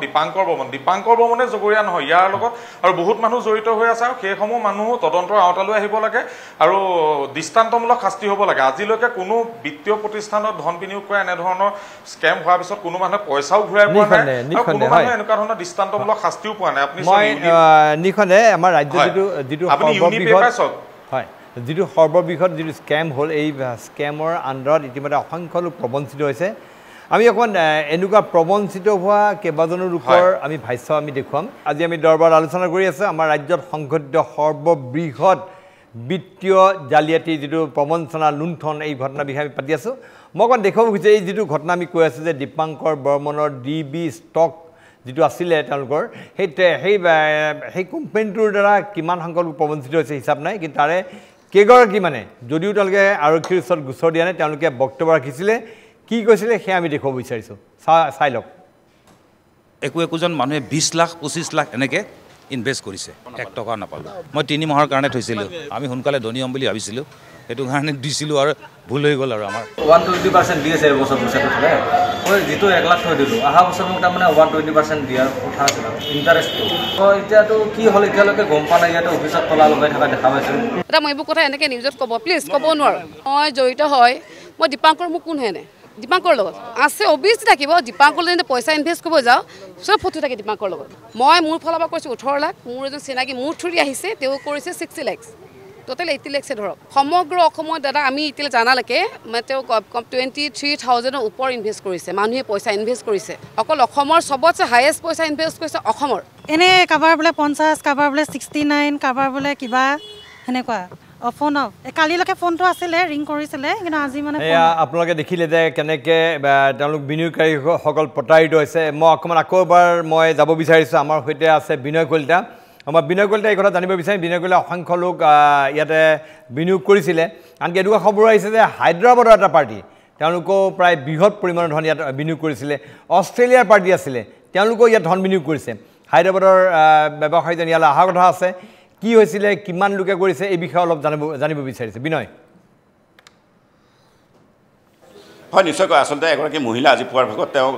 দীপাংকৰ বৰ্মনে জগৰীয়া নহয় ইয়াৰ লগত আৰু বহুত মানুহ জড়িত হৈ আছে আৰু সেইসমূহ মানুহ তদন্তৰ আওতালৈ আহিব লাগে আৰু দৃষ্টান্তমূলক শাস্তি হ'ব লাগে আজিলৈকে কোনো বিত্তীয় প্ৰতিষ্ঠানত ধন বিনিয়োগ কৰা এনেধৰণৰ স্কেম হোৱাৰ পিছত কোনো মানুহে পইচাও ঘূৰাই পোৱা নাই আৰু কোনো মানুহে এনেকুৱা ধৰণৰ দৃষ্টান্তমূলক শাস্তিও পোৱা নাই আপুনি নিখনে আমাৰ ৰাজ্যত যিটো যিটো সৰ্ববৃহৎ যিটো স্কেম হ'ল এই স্কেমৰ আণ্ডাৰত ইতিমধ্যে অসংখ্য লোক প্ৰবঞ্চিত হৈছে আমি অকণমান এনেকুৱা প্ৰবঞ্চিত হোৱা কেইবাজনো লোকৰ আমি ভাষ্য আমি দেখুৱাম আজি আমি দৰবাৰত আলোচনা কৰি আছোঁ আমাৰ ৰাজ্যত সংঘটিত সৰ্ববৃহৎ বিত্তীয় জালিয়াতি যিটো প্ৰবঞ্চনা লুণ্ঠন এই ঘটনাৰ বিষয়ে আমি পাতি আছোঁ মই অকণমান দেখুৱাব খুজিছোঁ এই যিটো ঘটনা আমি কৈ আছোঁ যে দীপাংকৰ বৰ্মনৰ DB ষ্টক যিটো আছিলে তেওঁলোকৰ সেই কোম্পানীটোৰ দ্বাৰা কিমান সংখ্যক প্ৰবঞ্চিত হৈছে হিচাপ নাই কিন্তু তাৰে কেইগৰাকী মানে যদিও তেওঁলোকে আৰক্ষীৰ ওচৰত গোচৰ দিয়া নাই তেওঁলোকে বক্তব্য ৰাখিছিলে কি কৈছিলে সেয়া আমি দেখুৱাব বিচাৰিছোঁ চাই লওক একোজন মানুহে 20 লাখ 25 লাখ এনেকৈ ইনভেষ্ট কৰিছে 1 টকা নাপালোঁ মই 3 মাহৰ কাৰণে থৈছিলোঁ আমি সোনকালে ধনী হ'ম বুলি ভাবিছিলোঁ সেইটো কাৰণে দিছিলোঁ আৰু ভুল হৈ গ'ল আৰু আমাৰ 120% দি আছে এবছৰ পইচাটো থ'লে মই যিটো 1 লাখ থৈ দিলোঁ অহা বছৰ মোক তাৰমানে 120% দিয়াৰ কথা আছিল ইণ্টাৰেষ্টটো এতিয়াতো কি হ'ল এতিয়ালৈকে গম পোৱা নাই ইয়াতে অফিচত তলা লগাই থকা দেখা পাইছোঁ এটা মই এইবোৰ কথা এনেকৈ নিউজত ক'ব প্লিজ ক'ব নোৱাৰোঁ মই জড়িত হয় মই দীপাংকৰ মোক কোন হেনে দীপাংকৰ লগত আছে অভিয়াছলি থাকিব দীপাংকৰ যদি পইচা ইনভেষ্ট কৰিব যাওঁ চব ফটো থাকে দীপাংকৰ লগত মই মোৰ ফালৰ পৰা কৈছোঁ 18 লাখ মোৰ এজন চিনাকি মোৰ থ্ৰুদি আহিছে তেওঁ কৰিছে 60 লাখ টোটেল 80 লাখছে ধৰক সমগ্ৰ অসমত দাদা আমি এতিয়া জানালৈকে তেওঁ 23,000ৰ ওপৰ ইনভেষ্ট কৰিছে মানুহে পইচা ইনভেষ্ট কৰিছে অকল অসমৰ সবতছে হাইয়েষ্ট পইচা ইনভেষ্ট কৰিছে অসমৰ এনে কাবাৰ বোলে 50 কাবাৰ বোলে 69 কাবাৰ বোলে কিবা সেনেকুৱা ফোন কালিলৈকে ফোনটো আছিলে ৰিং কৰিছিলে কিন্তু আজি মানে আপোনালোকে দেখিলে যে কেনেকৈ তেওঁলোক বিনিয়োগকাৰীসকল প্ৰতাৰিত হৈছে মই অকণমান আকৌ এবাৰ মই যাব বিচাৰিছোঁ আমাৰ সৈতে আছে বিনয় কলিতা আমাৰ বিনয় কলিতা এই কথা জানিব বিচাৰিম বিনয় কলিতা অসংখ্য লোক ইয়াতে বিনিয়োগ কৰিছিলে আনকি এনেকুৱা খবৰ আহিছে যে হায়দৰাবাদৰ এটা পাৰ্টি তেওঁলোকেও প্ৰায় বৃহৎ পৰিমাণৰ ধন ইয়াত বিনিয়োগ কৰিছিলে অষ্ট্ৰেলিয়াৰ পাৰ্টি আছিলে তেওঁলোকেও ইয়াত ধন বিনিয়োগ কৰিছে হায়দৰাবাদৰ ব্যৱসায়ীজন ইয়ালৈ অহা কথা আছে কি হৈছিলে কিমান লোকে কৰিছে এই বিষয়ে অলপ জানিব বিচাৰিছে বিনয় হয় নিশ্চয়কৈ আচলতে এগৰাকী মহিলা আজি পুৱাৰ ভাগত তেওঁ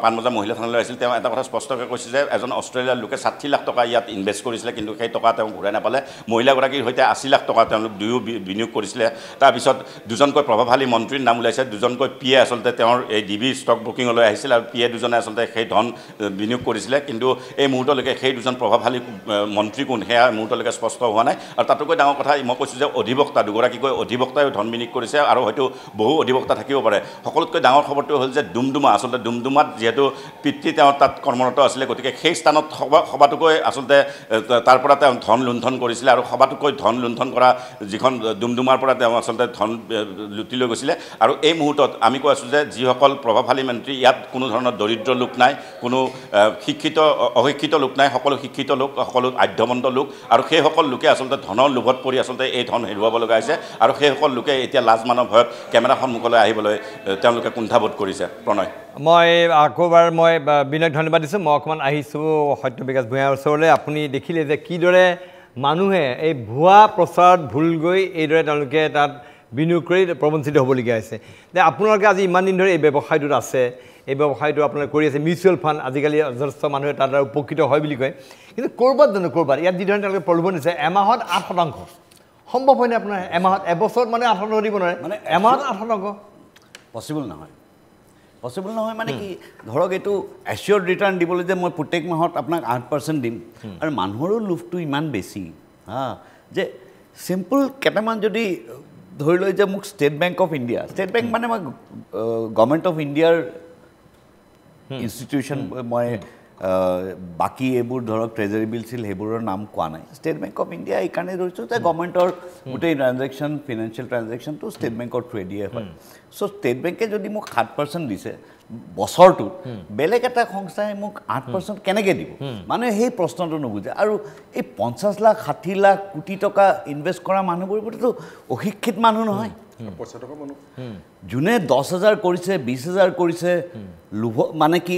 পাণবজাৰ মহিলা থানালৈ আহিছিল তেওঁ এটা কথা স্পষ্টকৈ কৈছে যে এজন অষ্ট্ৰেলিয়াৰ লোকে 60 লাখ টকা ইয়াত ইনভেষ্ট কৰিছিলে কিন্তু সেই টকা তেওঁ ঘূৰাই নাপালে মহিলাগৰাকীৰ সৈতে 80 লাখ টকা তেওঁলোক দুয়ো বিনিয়োগ কৰিছিলে তাৰপিছত দুজনকৈ প্ৰভাৱশালী মন্ত্ৰীৰ নাম ওলাইছে দুজনকৈ পিয়ে আচলতে তেওঁৰ এই DB ষ্টক ব্ৰকিঙলৈ আহিছিল আৰু পিয়ে দুজনে আচলতে সেই ধন বিনিয়োগ কৰিছিলে কিন্তু এই মুহূৰ্তলৈকে সেই দুজন প্ৰভাৱশালী মন্ত্ৰী কোন সেয়া মুহূৰ্তলৈকে স্পষ্ট হোৱা নাই আৰু তাতোকৈ ডাঙৰ কথা মই কৈছোঁ যে অধিবক্তা দুগৰাকীকৈ অধিবক্তায়ো ধন বিনিয়োগ কৰিছে আৰু হয়তো বহু অধিবক্তা এটা থাকিব পাৰে সকলোতকৈ ডাঙৰ খবৰটো হ'ল যে ডুমডুমা আচলতে ডুমডুমাত যিহেতু পিতৃ তেওঁ তাত কৰ্মৰত আছিলে গতিকে সেই স্থানত সবাতোকৈ আচলতে তাৰ পৰা তেওঁ ধন লুণ্ঠন কৰিছিলে আৰু সবাতোকৈ ধন লুণ্ঠন কৰা যিখন ডুমডুমাৰ পৰা তেওঁ আচলতে ধন লুটি লৈ গৈছিলে আৰু এই মুহূৰ্তত আমি কৈ আছোঁ যে যিসকল প্ৰভাৱশালী মন্ত্ৰী ইয়াত কোনো ধৰণৰ দৰিদ্ৰ লোক নাই কোনো শিক্ষিত অশিক্ষিত লোক নাই সকলো শিক্ষিত লোক সকলো আধ্যমন্ত লোক আৰু সেইসকল লোকে আচলতে ধনৰ লোভত পৰি আচলতে এই ধন হেৰুৱাব লগা হৈছে আৰু সেইসকল লোকে এতিয়া লাজমানৰ ভয়ত কেমেৰা সন্মুখলৈ আহিবলৈ তেওঁলোকে কুণ্ঠাবোধ কৰিছে প্ৰণয় মই আকৌবাৰ মই বিনয় ধন্যবাদ দিছোঁ মই অকণমান আহিছোঁ সত্য বিকাশ ভূঞাৰ ওচৰলৈ আপুনি দেখিলে যে কিদৰে মানুহে এই ভুৱা প্ৰচাৰত ভুল গৈ এইদৰে তেওঁলোকে তাত বিনিয়োগ কৰি প্ৰবঞ্চিত হ'বলগীয়া হৈছে যে আপোনালোকে আজি ইমান দিন ধৰি এই ব্যৱসায়টোত আছে এই ব্যৱসায়টো আপোনালোকে কৰি আছে মিউচুৱেল ফাণ্ড আজিকালি যথেষ্ট মানুহে তাৰ দ্বাৰা উপকৃত হয় বুলি কয় কিন্তু ক'ৰবাত জানো ক'ৰবাত ইয়াত যিধৰণে তেওঁলোকে প্ৰলোভন দিছে এমাহত 8% সম্ভৱ হয়নে আপোনাৰ এমাহত এবছৰত মানে 8% দিব নোৱাৰে মানে এমাহত 8% পচিবল নহয় মানে কি ধৰক এইটো এচিয়ৰ্ড ৰিটাৰ্ণ দিবলৈ যে মই প্ৰত্যেক মাহত আপোনাক 8% দিম আৰু মানুহৰো লোভটো ইমান বেছি যে চিম্পল কেইটামান যদি ধৰি লৈ যে মোক state bank of India state bank মানে মই গভৰ্ণমেণ্ট অফ ইণ্ডিয়াৰ ইনষ্টিটিউশ্যন মই বাকী এইবোৰ ধৰক ট্ৰেজাৰী বিল ছিল সেইবোৰৰ নাম কোৱা নাই ষ্টেট বেংক অফ ইণ্ডিয়া এইকাৰণে ধৰিছোঁ যে গভৰ্ণমেণ্টৰ গোটেই ট্ৰানজেকশ্যন ফিনান্সিয়েল ট্ৰানজেকশ্যনটো ষ্টেট বেংকৰ থ্ৰুৱেদিয়ে হয় চ' ষ্টেট বেংকে যদি মোক 7% দিছে বছৰটোত বেলেগ এটা সংস্থাই মোক 8% কেনেকৈ দিব মানে সেই প্ৰশ্নটো নুবুজে আৰু এই 50 লাখ 60 লাখ কোটি টকা ইনভেষ্ট কৰা মানুহবোৰতো অশিক্ষিত মানুহ নহয় যোনে 10,000 কৰিছে 20,000 কৰিছে লোভ মানে কি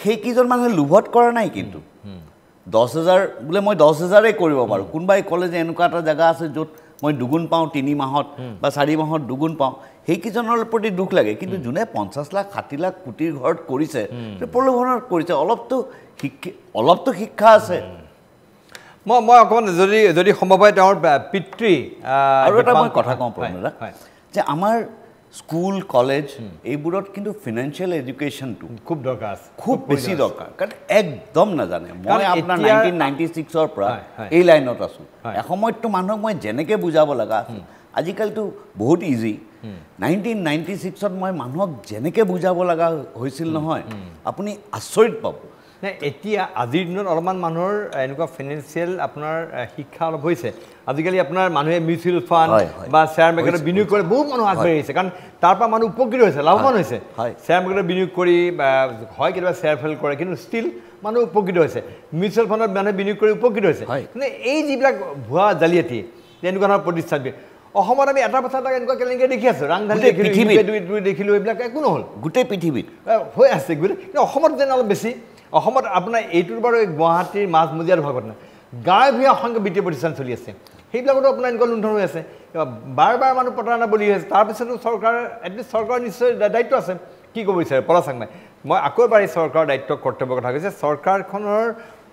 সেইকেইজন মানুহে লোভত কৰা নাই কিন্তু 10,000 বোলে মই 10,000 কৰিব পাৰোঁ কোনোবাই ক'লে যে এনেকুৱা এটা জেগা আছে য'ত মই দুগুণ পাওঁ 3 মাহত বা 4 মাহত দুগুণ পাওঁ সেইকেইজনৰ প্ৰতি দুখ লাগে কিন্তু যোনে 50 লাখ 60 লাখ কোটিৰ ঘৰত কৰিছে প্ৰলোভনত কৰিছে অলপতো শিক্ষা আছে মই অকণমান যদি সম্ভৱ হয় তেওঁৰ পিতৃ আৰু এটা মই কথা কওঁ প্ৰণয়দা যে আমাৰ স্কুল কলেজ এইবোৰত কিন্তু ফিনান্সিয়েল এডুকেশ্যনটো খুব দৰকাৰ আছে খুব বেছি দৰকাৰ কাৰণ একদম নাজানে মই আপোনাৰ 1996ৰ পৰা এই লাইনত আছোঁ এসময়ততো মানুহক মই যেনেকৈ বুজাব লগা আছিল আজিকালিতো বহুত ইজি 1996ত মই মানুহক যেনেকৈ বুজাব লগা হৈছিল নহয় আপুনি আচৰিত পাব এতিয়া আজিৰ দিনত অলপমান মানুহৰ এনেকুৱা ফিনান্সিয়েল আপোনাৰ শিক্ষা অলপ হৈছে আজিকালি আপোনাৰ মানুহে মিউচুৱেল ফাণ্ড বা শ্বেয়াৰ মাৰ্কেটত বিনিয়োগ কৰে বহুত মানুহ আগবাঢ়ি আহিছে কাৰণ তাৰ পৰা মানুহ উপকৃত হৈছে লাভৱান হৈছে শ্বেয়াৰ মাৰ্কেটত বিনিয়োগ কৰি হয় কেতিয়াবা শ্বেয়াৰ ফেল কৰে কিন্তু ষ্টিল মানুহ উপকৃত হৈছে মিউচুৱেল ফাণ্ডত মানুহে বিনিয়োগ কৰি উপকৃত হৈছে কিন্তু এই যিবিলাক ভুৱা জালিয়াতি তেনেকুৱা ধৰণৰ প্ৰতিষ্ঠান অসমত আমি এটা পাছত এনেকুৱা কেলেংকাৰী দেখি আছোঁ ৰাংধানী দেখিলোঁ এইবিলাক একো নহ'ল গোটেই পৃথিৱীত হৈ আছে গোটেই কিন্তু অসমত যেন অলপ বেছি অসমত আপোনাৰ এইটোৰ বাৰু গুৱাহাটীৰ মাজমজিয়াৰ ভাগত নাই গাঁৱে ভূঞে অসংখ্য বিত্তীয় প্ৰতিষ্ঠান চলি আছে সেইবিলাকতো আপোনাৰ এনেকুৱা লুণ্ঠন হৈ আছে বাৰ মানুহ প্ৰতাৰণা বলি হৈ আছে তাৰপিছতো এটলিষ্ট চৰকাৰৰ নিশ্চয় দায়িত্ব আছে কি ক'ব বিচাৰে পলাশ চাংমাই মই আকৌ এবাৰ এই চৰকাৰৰ দায়িত্ব কৰ্তব্যৰ কথা কৈছে চৰকাৰখনৰ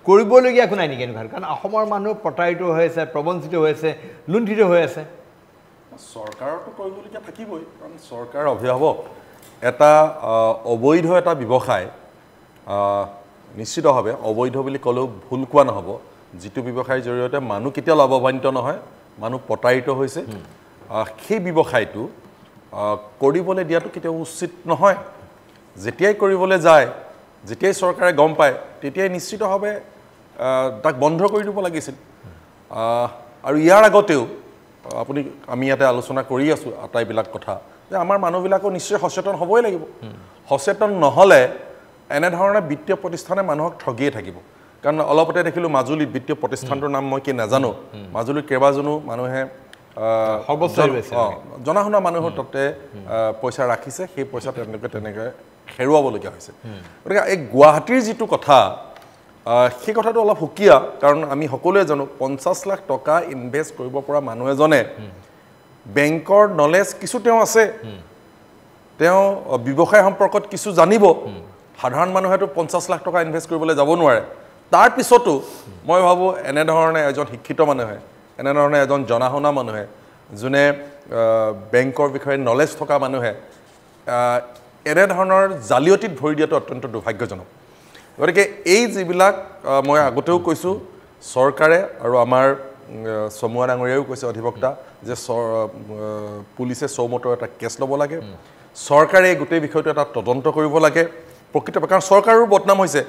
কৰিবলগীয়া একো নাই নেকি এনেকুৱা কাৰণ অসমৰ মানুহ প্ৰতাৰিত হৈ আছে প্ৰবঞ্চিত হৈ আছে লুণ্ঠিত হৈ আছে চৰকাৰতো কৰিবলগীয়া থাকিবই কাৰণ চৰকাৰ অভিভাৱক এটা অবৈধ এটা ব্যৱসায় নিশ্চিতভাৱে অবৈধ বুলি ক'লেও ভুল কোৱা নহ'ব যিটো ব্যৱসায়ৰ জৰিয়তে মানুহ কেতিয়াও লাভৱান্বিত নহয় মানুহ প্ৰতাৰিত হৈছে সেই ব্যৱসায়টো কৰিবলৈ দিয়াটো কেতিয়াও উচিত নহয় যেতিয়াই কৰিবলৈ যায় যেতিয়াই চৰকাৰে গম পায় তেতিয়াই নিশ্চিতভাৱে তাক বন্ধ কৰি দিব লাগিছিল আৰু ইয়াৰ আগতেও আমি ইয়াতে আলোচনা কৰি আছোঁ আটাইবিলাক কথা যে আমাৰ মানুহবিলাকো নিশ্চয় সচেতন হ'বই লাগিব সচেতন নহ'লে এনেধৰণে বিত্তীয় প্ৰতিষ্ঠানে মানুহক ঠগিয়ে থাকিব কাৰণ অলপতে দেখিলোঁ মাজুলীত বিত্তীয় প্ৰতিষ্ঠানটোৰ নাম মই কি নাজানো মাজুলীত কেইবাজনো মানুহে জনা শুনা মানুহৰ তাতে পইচা ৰাখিছে সেই পইচা তেনেকৈ হেৰুৱাবলগীয়া হৈছে গতিকে এই গুৱাহাটীৰ যিটো কথা সেই কথাটো অলপ সুকীয়া কাৰণ আমি সকলোৱে জানো 50 লাখ টকা ইনভেষ্ট কৰিব পৰা মানুহ এজনে বেংকৰ নলেজ কিছু তেওঁ আছে তেওঁ ব্যৱসায় সম্পৰ্কত কিছু জানিব সাধাৰণ মানুহেতো 50 লাখ টকা ইনভেষ্ট কৰিবলৈ যাব নোৱাৰে তাৰ পিছতো মই ভাবোঁ এনেধৰণে এজন শিক্ষিত মানুহে এনেধৰণে এজন জনা শুনা মানুহে যোনে বেংকৰ বিষয়ে নলেজ থকা মানুহে এনেধৰণৰ জালিয়তিত ভৰি দিয়াটো অত্যন্ত দুৰ্ভাগ্যজনক গতিকে এই যিবিলাক মই আগতেও কৈছোঁ চৰকাৰে আৰু আমাৰ চমুৱা ডাঙৰীয়াও কৈছে অধিবক্তা যে পুলিচে চৌমতৰ এটা কেছ ল'ব লাগে চৰকাৰে গোটেই বিষয়টো এটা তদন্ত কৰিব লাগে প্ৰকৃত কাৰণ চৰকাৰৰ বদনাম হৈছে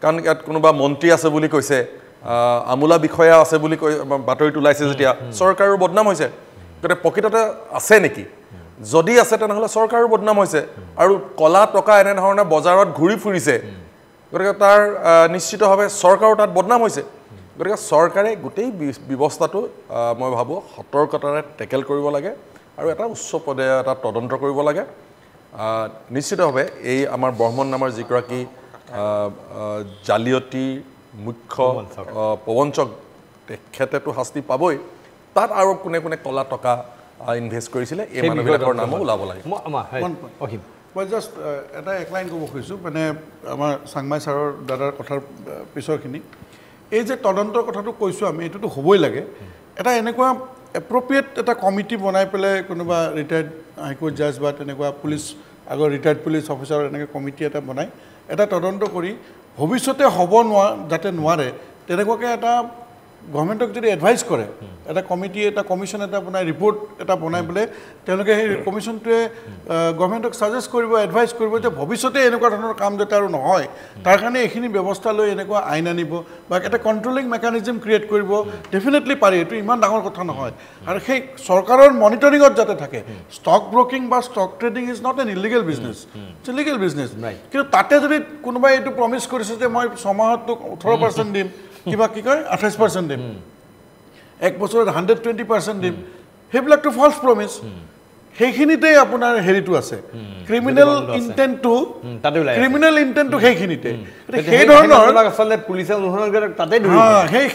কাৰণ ইয়াত কোনোবা মন্ত্ৰী আছে বুলি কৈছে আমোলা বিষয়া আছে বুলি কৈ বাতৰিত ওলাইছে যেতিয়া চৰকাৰৰ বদনাম হৈছে গতিকে প্ৰকৃততে আছে নেকি যদি আছে তেনেহ'লে চৰকাৰৰ বদনাম হৈছে আৰু কলা টকা এনেধৰণে বজাৰত ঘূৰি ফুৰিছে গতিকে তাৰ নিশ্চিতভাৱে চৰকাৰৰ তাত বদনাম হৈছে গতিকে চৰকাৰে গোটেই ব্যৱস্থাটো মই ভাবোঁ সতৰ্কতাৰে টেকেল কৰিব লাগে আৰু এটা উচ্চ পৰ্যায়ৰ এটা তদন্ত কৰিব লাগে নিশ্চিতভাৱে এই আমাৰ বৰ্মন নামৰ যিগৰাকী জালিয়তী মুখ্য প্ৰবঞ্চক তেখেতেতো শাস্তি পাবই তাত আৰু কোনে কোনে কলা টকা ইনভেষ্ট কৰিছিলে এই মানুহবিলাকৰ নামো ওলাব লাগে মই জাষ্ট এটা এক লাইন ক'ব খুজিছোঁ মানে আমাৰ চাংমাই ছাৰৰ দাদাৰ কথাৰ পিছৰখিনি এই যে তদন্তৰ কথাটো কৈছোঁ আমি এইটোতো হ'বই লাগে এটা এনেকুৱা এপ্ৰপ্ৰিয়েট এটা কমিটি বনাই পেলাই কোনোবা ৰিটায়াৰ্ড হাইকোৰ্ট জাজ বা তেনেকুৱা পুলিচ আগৰ ৰিটায়াৰ্ড পুলিচ অফিচাৰৰ এনেকৈ কমিটি এটা বনাই এটা তদন্ত কৰি ভৱিষ্যতে হ'ব যাতে নোৱাৰে তেনেকুৱাকৈ এটা গভৰ্ণমেণ্টক যদি এডভাইচ কৰে এটা কমিটি এটা কমিশ্যন এটা বনাই ৰিপৰ্ট এটা বনাই পেলাই তেওঁলোকে সেই কমিশ্যনটোৱে গভৰ্ণমেণ্টক ছাজেষ্ট কৰিব এডভাইচ কৰিব যে ভৱিষ্যতে এনেকুৱা ধৰণৰ কাম যাতে আৰু নহয় তাৰ কাৰণে এইখিনি ব্যৱস্থা লৈ এনেকুৱা আইন আনিব বা এটা কণ্ট্ৰলিং মেকানিজম ক্ৰিয়েট কৰিব ডেফিনেটলি পাৰি এইটো ইমান ডাঙৰ কথা নহয় আৰু সেই চৰকাৰৰ মনিটৰিঙত যাতে থাকে ষ্টক ব্ৰকিং বা stock trading is not an illegal business it's a legal business কিন্তু তাতে যদি কোনোবাই এইটো প্ৰমিছ কৰিছে যে মই ছমাহত তোক 18% দিম কিবা কি কয় 28% দিম এক বছৰত 120% দিম সেইবিলাকতো ফল্ছ প্ৰমিছ সেইখিনিতে আপোনাৰ হেৰিটো আছে ক্ৰিমিনেল ইণ্টেণ্টটো সেইখিনিতে সেই ধৰণৰ আচলতে পুলিচে অনুসৰণ কৰে তাতে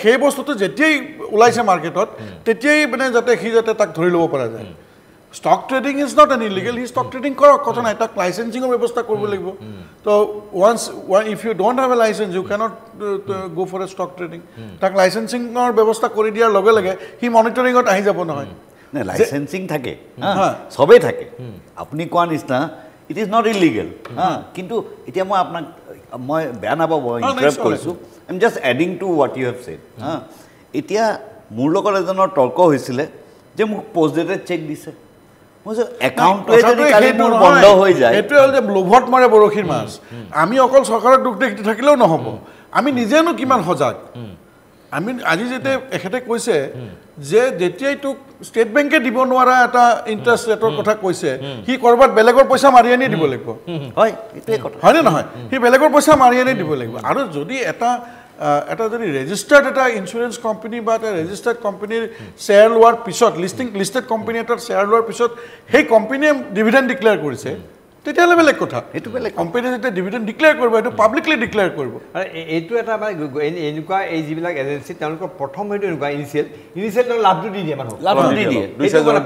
সেই বস্তুটো যেতিয়াই ওলাইছে মাৰ্কেটত তেতিয়াই মানে যাতে তাক ধৰি ল'ব পৰা যায় stock trading is not an illegal সি ষ্টক ট্ৰেডিং কৰক কথা নাই তাক লাইচেঞ্চিঙৰ ব্যৱস্থা কৰিব লাগিব তো if you don't have a licence you cannot go for a stock trading তাক লাইচেঞ্চিঙৰ ব্যৱস্থা কৰি দিয়াৰ লগে লগে সি মনিটৰিঙত আহি যাব নহয় নাই লাইচেঞ্চিং থাকে চবেই থাকে আপুনি কোৱা নিচিনা ইট ইজ নট ইলিগেল কিন্তু এতিয়া মই বেয়া নাপাব ইণ্টাৰাপ্ট কৰিছোঁ I am just adding to what you have said এতিয়া মোৰ লগত এজনৰ তৰ্ক হৈছিলে যে মোক পষ্ট ডেটেড চেক দিছে সেইটোৱে হ'ল যে লোভত মৰে বৰশীৰ মাছ আমি অকল চৰকাৰক দুখ দেখি থাকিলেও নহ'ব আমি নিজেনো কিমান সজাগ আমি আজি যেতিয়া এখেতে কৈছে যে যেতিয়াই তোক ষ্টেট বেংকে দিব নোৱাৰা এটা ইণ্টাৰেষ্ট ৰেটৰ কথা কৈছে সি ক'ৰবাত বেলেগৰ পইচা মাৰি আনি দিব লাগিব হয়নে নহয় সি বেলেগৰ পইচা মাৰি আনি দিব লাগিব আৰু যদি এটা যদি ৰেজিষ্টাৰ্ড এটা ইঞ্চুৰেঞ্চ কোম্পানী বা এটা ৰেজিষ্টাৰ্ড কোম্পানীৰ শ্বেয়াৰ লোৱাৰ পিছত লিষ্টেড কোম্পানী এটাৰ শ্বেয়াৰ লোৱাৰ পিছত সেই কোম্পানীয়ে ডিভিডেণ্ড ডিক্লেয়াৰ কৰিছে তেতিয়াহ'লে বেলেগ কথা এইটো বেলেগ কোম্পানীয়ে যেতিয়া ডিভিডেণ্ড ডিক্লেয়াৰ কৰিব এইটো পাব্লিকলি ডিক্লেয়াৰ কৰিব এইটো এটা এনেকুৱা এই যিবিলাক এজেঞ্চি তেওঁলোকৰ প্ৰথম হয়তো এনেকুৱা ইনিচিয়েল তেওঁ লাভটো দি দিয়ে মানুহক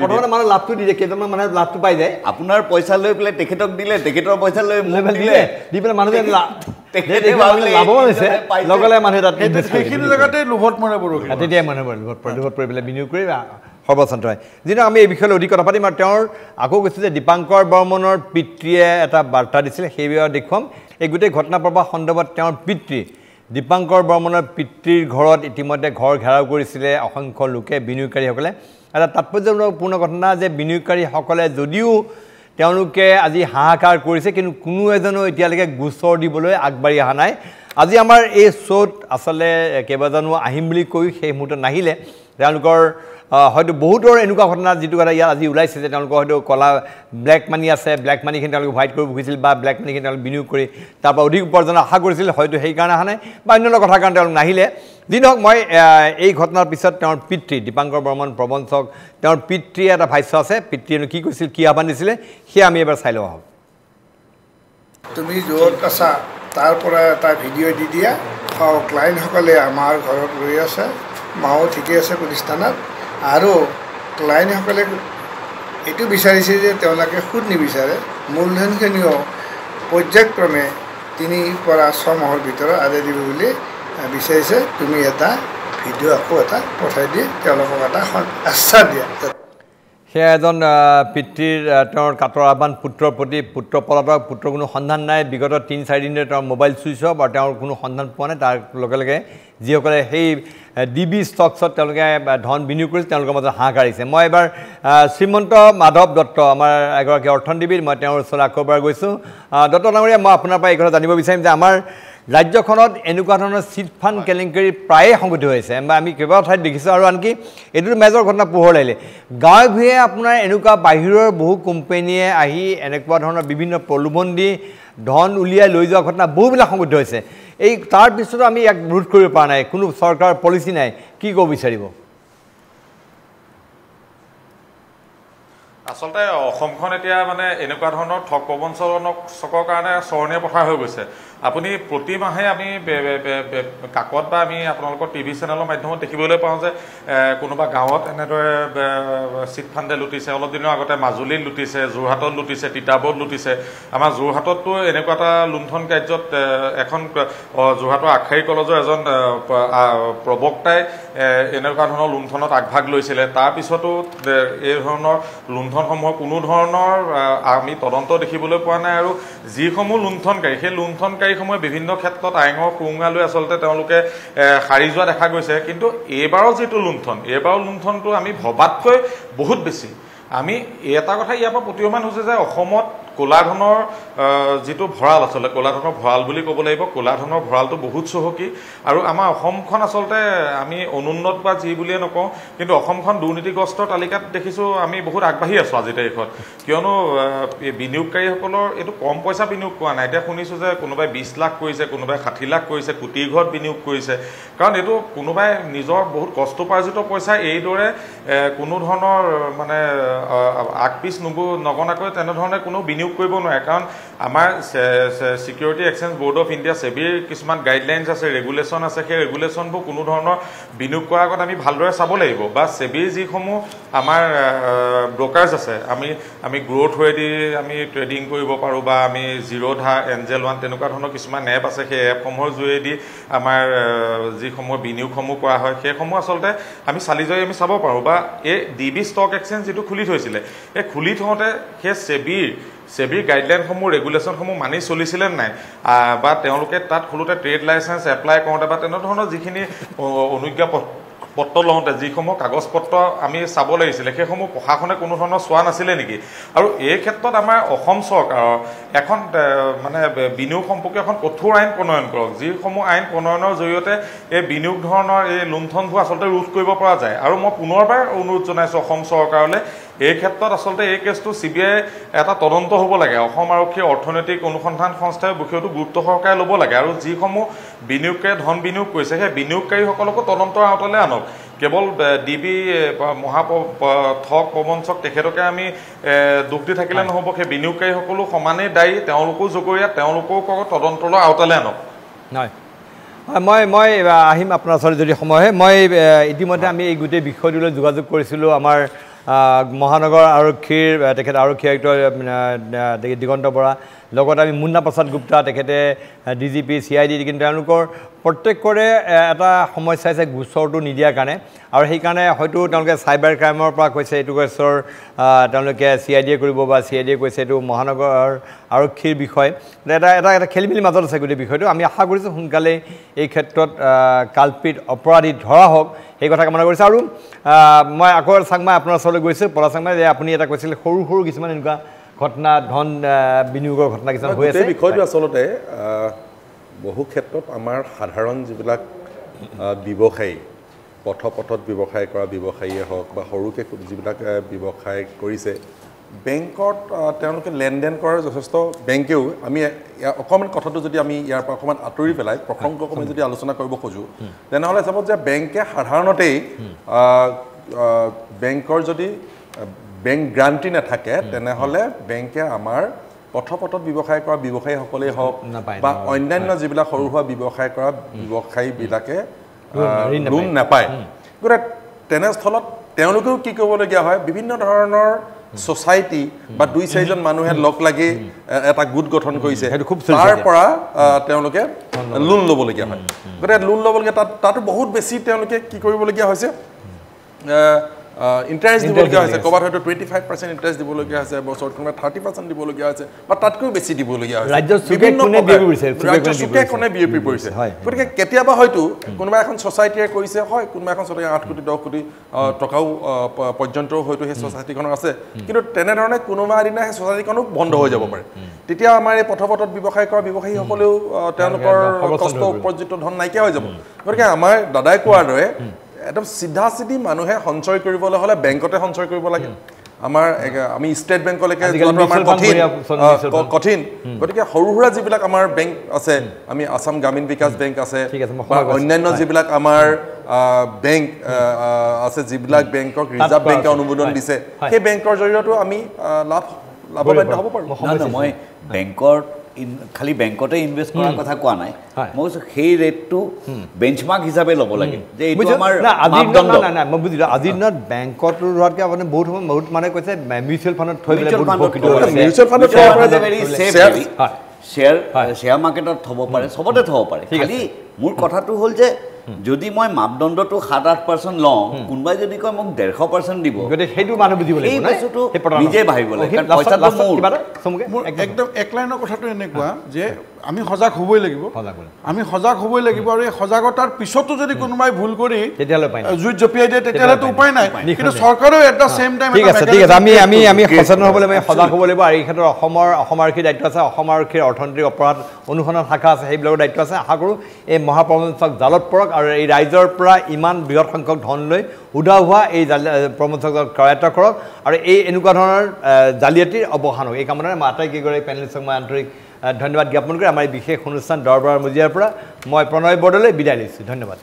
প্ৰথমতে মানুহ লাভটো দি দিয়ে কেইজনমান মানুহে লাভটো পাই যায় আপোনাৰ পইচা লৈ পেলাই তেখেতক দিলে তেখেতৰ পইচা লৈ দিলে দি পেলাই মানুহজন লাভৱান হৈছে লগে লগে মানুহে তাত সেইখিনি জেগাতে লোভত মৰে বৰশী তেতিয়াই মানুহে লোভত পৰি পেলাই বিনিয়োগ কৰি সৰ্বশান্ত হয় যিটো আমি এই বিষয়লৈ অধিক কথা পাতিম আৰু তেওঁৰ আকৌ কৈছে যে দীপাংকৰ বৰ্মনৰ পিতৃয়ে এটা বাৰ্তা দিছিলে সেইবাৰ দেখুৱাম এই গোটেই ঘটনা প্ৰবাহ সন্দৰ্ভত তেওঁৰ পিতৃ দীপাংকৰ বৰ্মনৰ পিতৃৰ ঘৰত ইতিমধ্যে ঘৰ ঘেৰাও কৰিছিলে অসংখ্য লোকে বিনিয়োগকাৰীসকলে এটা তাৎপৰ্যপূৰ্ণ ঘটনা যে বিনিয়োগকাৰীসকলে যদিও তেওঁলোকে আজি হাহাকাৰ কৰিছে কিন্তু কোনো এজনো এতিয়ালৈকে গোচৰ দিবলৈ আগবাঢ়ি অহা নাই আজি আমাৰ এই শ্ব'ত আচলতে কেইবাজনো আহিম বুলি কৈ সেই মুহূৰ্তত নাহিলে তেওঁলোকৰ হয়তো বহুতৰ এনেকুৱা ঘটনা যিটো কথা ইয়াত আজি ওলাইছে যে তেওঁলোকৰ হয়তো কলা ব্লেক মানি আছে ব্লেক মানিখিনি তেওঁলোকে হোৱাইট কৰিব খুজিছিল বা ব্লেক মানিখিনি তেওঁলোকে বিনিয়োগ কৰি তাৰপৰা অধিক উপাৰ্জনৰ আশা কৰিছিল হয়তো সেইকাৰণে অহা নাই বা অন্য কথাৰ কাৰণে তেওঁলোক নাহিলে যি নহওক মই এই ঘটনাৰ পিছত তেওঁৰ পিতৃ দীপাংকৰ বৰ্মন প্ৰবঞ্চক তেওঁৰ পিতৃয়ে এটা ভাষ্য আছে পিতৃয়েনো কি কৈছিল কি আহ্বান দিছিলে সেয়া আমি এবাৰ চাই লওঁ আহক তুমি য'ত আছা তাৰ পৰা এটা ভিডিঅ' দি দিয়া ক্লায়েণ্টসকলে আমাৰ ঘৰত ৰৈ আছে মাও ঠিকে আছে প্ৰতিষ্ঠানত আৰু ক্লায়েণ্টসকলে এইটো বিচাৰিছে যে তেওঁলোকে সুদ নিবিচাৰে মূলধনখিনিও পৰ্যায়ক্ৰমে 3 পৰা 6 মাহৰ ভিতৰত আদায় দিব বুলি বিচাৰিছে তুমি এটা ভিডিঅ' আকৌ এটা পঠাই দি তেওঁলোকক এটা আশ্বাস দিয়া সেয়া এজন পিতৃৰ তেওঁৰ কাতৰ আহ্বান পুত্ৰৰ প্ৰতি পুত্ৰ পলাতক পুত্ৰৰ কোনো সন্ধান নাই বিগত ৩-৪ দিনে তেওঁৰ মোবাইল চুইচ অফ আৰু তেওঁৰ কোনো সন্ধান পোৱা নাই তাৰ লগে লগে যিসকলে সেই DB ষ্টকছত তেওঁলোকে ধন বিনিয়োগ কৰিছে তেওঁলোকৰ মাজত হাহাকাৰ আহিছে মই এবাৰ শ্ৰীমন্ত মাধৱ দত্ত আমাৰ এগৰাকী অৰ্থনীতিবিদ মই তেওঁৰ ওচৰত আকৌ এবাৰ গৈছোঁ দত্ত ডাঙৰীয়া মই আপোনাৰ পৰা এই কথা জানিব বিচাৰিম যে আমাৰ ৰাজ্যখনত এনেকুৱা ধৰণৰ চিট ফাণ্ড কেলেংকাৰী প্ৰায়ে সংঘটিত হৈছে আমি কেইবাটাও ঠাইত দেখিছোঁ আৰু আনকি এইটো মেজৰ ঘটনা পোহৰ লাগিলে গাঁৱে ভূঞে আপোনাৰ এনেকুৱা বাহিৰৰ বহু কোম্পানীয়ে আহি এনেকুৱা ধৰণৰ বিভিন্ন প্ৰলোভন দি ধন উলিয়াই লৈ যোৱা ঘটনা বহুবিলাক সংঘটিত হৈছে এই তাৰ পিছতো আমি ইয়াক ৰোধ কৰিব পৰা নাই কোনো চৰকাৰৰ পলিচি নাই কি ক'ব বিচাৰিব আচলতে অসমখন এতিয়া মানে এনেকুৱা ধৰণৰ ঠগ প্ৰবঞ্চকৰ কাৰণে চৰণীয়া পথাৰ হৈ গৈছে আপুনি প্ৰতি মাহে আমি কাকত বা আমি আপোনালোকৰ টিভি চেনেলৰ মাধ্যমত দেখিবলৈ পাওঁ যে কোনোবা গাঁৱত এনেদৰে চিট ফাণ্ডে লুটিছে অলপ দিনৰ আগতে মাজুলীত লুটিছে যোৰহাটত লুটিছে তিতাবৰত লুটিছে আমাৰ যোৰহাটততো এনেকুৱা এটা লুণ্ঠন কাৰ্যত এখন যোৰহাটৰ আগশাৰী কলেজৰ এজন প্ৰবক্তাই এনেকুৱা ধৰণৰ লুণ্ঠনত আগভাগ লৈছিলে তাৰপিছতো এই ধৰণৰ লুণ্ঠনসমূহৰ কোনো ধৰণৰ আমি তদন্ত দেখিবলৈ পোৱা নাই আৰু যিসমূহ লুণ্ঠনকাৰী সেই লুণ্ঠনকাৰীসমূহে বিভিন্ন ক্ষেত্ৰত আইনৰ সুৰুঙা লৈ আচলতে তেওঁলোকে সাৰি যোৱা দেখা গৈছে কিন্তু এইবাৰৰ যিটো লুণ্ঠন এইবাৰৰ লুণ্ঠনটো আমি ভবাতকৈ বহুত বেছি আমি এটা কথা ইয়াৰ পৰা প্ৰতীয়মান হৈছে যে অসমত ক'লা ধনৰ যিটো ভঁৰাল আচলতে ক'লা ধনৰ ভঁৰাল বুলি ক'ব লাগিব ক'লা ধনৰ ভঁৰালটো বহুত চহকী আৰু আমাৰ অসমখন আচলতে আমি অনুন্নত বা যি বুলিয়ে নকওঁ কিন্তু অসমখন দুৰ্নীতিগ্ৰস্তৰ তালিকাত দেখিছোঁ আমি বহুত আগবাঢ়ি আছোঁ আজিৰ তাৰিখত কিয়নো বিনিয়োগকাৰীসকলৰ এইটো কম পইচা বিনিয়োগ কৰা নাই এতিয়া শুনিছোঁ যে কোনোবাই 20 লাখ কৰিছে কোনোবাই 60 লাখ কৰিছে কোটি ঘৰত বিনিয়োগ কৰিছে কাৰণ এইটো কোনোবাই নিজৰ বহুত কষ্টোপাৰ্জিত পইচা এইদৰে কোনো ধৰণৰ মানে আগপিছ নগনাকৈ তেনেধৰণে কোনো বিনিয়োগ কৰিব নোৱাৰে কাৰণ আমাৰ security exchange board of India সেবিৰ কিছুমান গাইডলাইনছ আছে ৰেগুলেশ্যন আছে সেই ৰেগুলেশ্যনবোৰ কোনো ধৰণৰ বিনিয়োগ কৰাৰ আগত আমি ভালদৰে চাব লাগিব বা সেবিৰ যিসমূহ আমাৰ ব্ৰকাৰ্ছ আছে আমি গ্ৰ'থ ৱেদি আমি ট্ৰেডিং কৰিব পাৰোঁ বা আমি জিৰ'ধা এঞ্জেল ওৱান তেনেকুৱা ধৰণৰ কিছুমান এপ আছে সেই এপসমূহৰ জৰিয়তে আমাৰ যিসমূহ বিনিয়োগসমূহ কৰা হয় সেইসমূহ আচলতে আমি চালি জাৰি আমি চাব পাৰোঁ বা এই DB ষ্টক এক্সচেঞ্জ যিটো খুলি থৈছিলে এই খুলি থওঁতে সেই সেবিৰ গাইডলাইনসমূহ ৰেগুলেশ্যনসমূহ মানি চলিছিলে নাই বা তেওঁলোকে তাত খোলোতে ট্ৰেড লাইচেঞ্চ এপ্লাই কৰোঁতে বা তেনেধৰণৰ যিখিনি অনুজ্ঞা পত্ৰ লওঁতে যিসমূহ কাগজ পত্ৰ আমি চাব লাগিছিলে সেইসমূহ প্ৰশাসনে কোনো ধৰণৰ চোৱা নাছিলে নেকি আৰু এই ক্ষেত্ৰত আমাৰ অসম চৰকাৰৰ এখন মানে বিনিয়োগ সম্পৰ্কীয় এখন কঠোৰ আইন প্ৰণয়ন কৰক যিসমূহ আইন প্ৰণয়নৰ জৰিয়তে এই বিনিয়োগ ধৰণৰ এই লুণ্ঠনবোৰ আচলতে ৰোধ কৰিব পৰা যায় আৰু মই পুনৰবাৰ অনুৰোধ জনাইছোঁ অসম চৰকাৰলৈ এই ক্ষেত্ৰত আচলতে এই কেছটো CBI এটা তদন্ত হ'ব লাগে অসম আৰক্ষীৰ অৰ্থনৈতিক অনুসন্ধান সংস্থাই বিষয়টো গুৰুত্ব সহকাৰে ল'ব লাগে আৰু যিসমূহ বিনিয়োগকাৰী ধন বিনিয়োগ কৰিছে সেই বিনিয়োগকাৰীসকলকো তদন্তৰ আওতালৈ আনক কেৱল DB ঠগ প্ৰবঞ্চক তেখেতকে আমি দুখ দি থাকিলে নহ'ব সেই বিনিয়োগকাৰীসকলো সমানেই দায়ী তেওঁলোকো জগৰীয়া তেওঁলোকো তদন্তৰ আওতালৈ আনক হয় মই আহিম আপোনাৰ ওচৰত যদি সময় হয় মই ইতিমধ্যে আমি এই গোটেই বিষয়টোলৈ যোগাযোগ কৰিছিলোঁ আমাৰ মহানগৰ আৰক্ষীৰ তেখেত আৰক্ষী আয়ুক্ত দিগন্ত বৰা লগতে আমি মুন্না প্ৰসাদ গুপ্তা তেখেতে DGP CID কিন্তু তেওঁলোকৰ প্ৰত্যেকৰে এটা সমস্যা আছে গোচৰটো নিদিয়াৰ কাৰণে আৰু সেইকাৰণে হয়তো তেওঁলোকে চাইবাৰ ক্ৰাইমৰ পৰা কৈছে এইটো গোচৰ তেওঁলোকে CIDয়ে কৰিব বা CIDয়ে কৈছে এইটো মহানগৰ আৰক্ষীৰ বিষয় এটা খেলিমেলি মাজত আছে গোটেই বিষয়টো আমি আশা কৰিছোঁ সোনকালে এই ক্ষেত্ৰত কালপিত অপৰাধী ধৰা হওক সেই কথা কামনা কৰিছোঁ আৰু মই আকৌ চাংমাই আপোনাৰ ওচৰলৈ গৈছোঁ পলা চাংমাই যে আপুনি এটা কৈছিল সৰু কিছুমান এনেকুৱা ঘটনা ধন বিনিয়োগৰ ঘটনা কিছুমান হৈ আছে বিষয়টো আচলতে বহু ক্ষেত্ৰত আমাৰ সাধাৰণ যিবিলাক ব্যৱসায়ী পথত ব্যৱসায় কৰা ব্যৱসায়ীয়ে হওক বা সৰুকৈ যিবিলাক ব্যৱসায় কৰিছে বেংকত তেওঁলোকে লেনদেন কৰাৰ যথেষ্ট বেংকেও আমি অকণমান কথাটো যদি আমি ইয়াৰ পৰা অকণমান আঁতৰি পেলাই প্ৰসংগক্ৰমে যদি আলোচনা কৰিব খোজোঁ তেনেহ'লে চাব যে বেংকে সাধাৰণতেই বেংকৰ যদি বেংক গ্ৰান্টি নাথাকে তেনেহ'লে বেংকে আমাৰ পথত ব্যৱসায় কৰা ব্যৱসায়ীসকলেই হওক বা অন্যান্য যিবিলাক সৰু সুৰা ব্যৱসায় কৰা ব্যৱসায়ীবিলাকে লোন নাপায় গতিকে তেনেস্থলত তেওঁলোকেও কি কৰিবলগীয়া হয় বিভিন্ন ধৰণৰ সোসাইটি বা 2-4জন মানুহে লগ লাগি এটা গোট গঠন কৰিছে তাৰ পৰা তেওঁলোকে লোন ল'বলগীয়া হয় গতিকে লোন ল'বলগীয়া তাতো বহুত বেছি তেওঁলোকে কি কৰিবলগীয়া হৈছে ইণ্টাৰেষ্ট দিবলগীয়া হৈছে ক'ৰবাত হয়তো 25% ইণ্টাৰেষ্ট দিবলগীয়া হৈছে বছৰত কোনোবাই 30% দিবলগীয়া হৈছে বা তাতকৈও বেছি দিবলগীয়া হৈছে ৰাজ্যৰ চুকে কোণে বিয়পি পৰিছে গতিকে কেতিয়াবা হয়তো কোনোবা এখন ছ'চাইটিয়ে কৰিছে হয় কোনোবা এখন ছ'চাইটি 8 কোটি 10 কোটি টকাও পৰ্যন্ত হয়তো সেই ছ'চাইটিখনৰ আছে কিন্তু তেনেধৰণে কোনোবা এদিনা সেই ছ'চাইটিখনো বন্ধ হৈ যাব পাৰে তেতিয়া আমাৰ এই পথপথত ব্যৱসায় কৰা ব্যৱসায়ীসকলেও তেওঁলোকৰ কষ্ট উপাৰ্জিত ধন নাইকিয়া হৈ যাব গতিকে আমাৰ দাদাই কোৱাৰ দৰে একদম চিধা চিধি মানুহে সঞ্চয় কৰিবলৈ হ'লে বেংকতে সঞ্চয় কৰিব লাগে আমাৰ আমি ষ্টেট বেংকলৈকে যোৱাটো আমাৰ কঠিন গতিকে সৰু সুৰা যিবিলাক আমাৰ বেংক আছে আমি আসাম গ্ৰামীণ বিকাশ বেংক আছে বা অন্যান্য যিবিলাক আমাৰ বেংক আছে যিবিলাক বেংকক ৰিজাৰ্ভ বেংকে অনুমোদন দিছে সেই বেংকৰ জৰিয়তেও আমি লাভৱান্বিত হ'ব পাৰোঁ মই বেংকৰ খালি বেংকতে ইনভেষ্ট কৰাৰ কথা কোৱা নাই মই কৈছোঁ সেই ৰেটটো বেঞ্চমাৰ্ক হিচাপে ল'ব লাগে যে এইটো আমাৰ মাপদণ্ড নাই মই বুজিলোঁ আজিৰ দিনত বেংকত ৰোৱাতকৈ আপুনি বহুত সময় বহুত মানে কৈছে মিউচুৱেল ফাণ্ডত থৈ শ্বেয়াৰ মাৰ্কেটত থ'ব পাৰে চবতে থ'ব পাৰে খালি মোৰ কথাটো হ'ল যে যদি মই মাপদণ্ডটো 7-8% লওঁ কোনোবাই যদি কয় মোক 150% দিব সেইটো মানুহ বুজিব লাগিব নিজে ভাবিব লাগে একদম এক লাইনৰ কথাটো এনেকুৱা যে আমি সজাগ হ'বই লাগিব আৰু এই সজাগতাৰ পিছতো যদি কোনোবাই ভুল কৰি জুইত জপিয়াই দিয়ে তেতিয়াহ'লেতো উপায় নাই কিন্তু চৰকাৰেও এট দ্য ছেইম টাইম ঠিক আছে আমি সচেতন হ'ব লাগিব সজাগ হ'ব লাগিব আৰু এই ক্ষেত্ৰত অসম আৰক্ষীৰ দায়িত্ব আছে অসম আৰক্ষীৰ অৰ্থনৈতিক অপৰাধ অনুসন্ধান শাখা আছে সেইবিলাকৰ দায়িত্ব আছে আশা কৰোঁ এই মহাপ্ৰবঞ্চক জালত পৰক আৰু এই ৰাইজৰ পৰা ইমান বৃহৎ সংখ্যক ধন লৈ উধাও হোৱা এই প্ৰবঞ্চকক কৰায়ত্ব কৰক আৰু এই এনেকুৱা ধৰণৰ জালিয়াতিৰ অৱসান হওক এই কামনাৰে মই আটাইকেইগৰাকী পেনেলিষ্টক মই আন্তৰিক ধন্যবাদ জ্ঞাপন কৰি আমাৰ এই বিশেষ অনুষ্ঠান দৰবাৰ মজিয়াৰ পৰা মই প্ৰণয় বৰদলৈ বিদায় লৈছোঁ ধন্যবাদ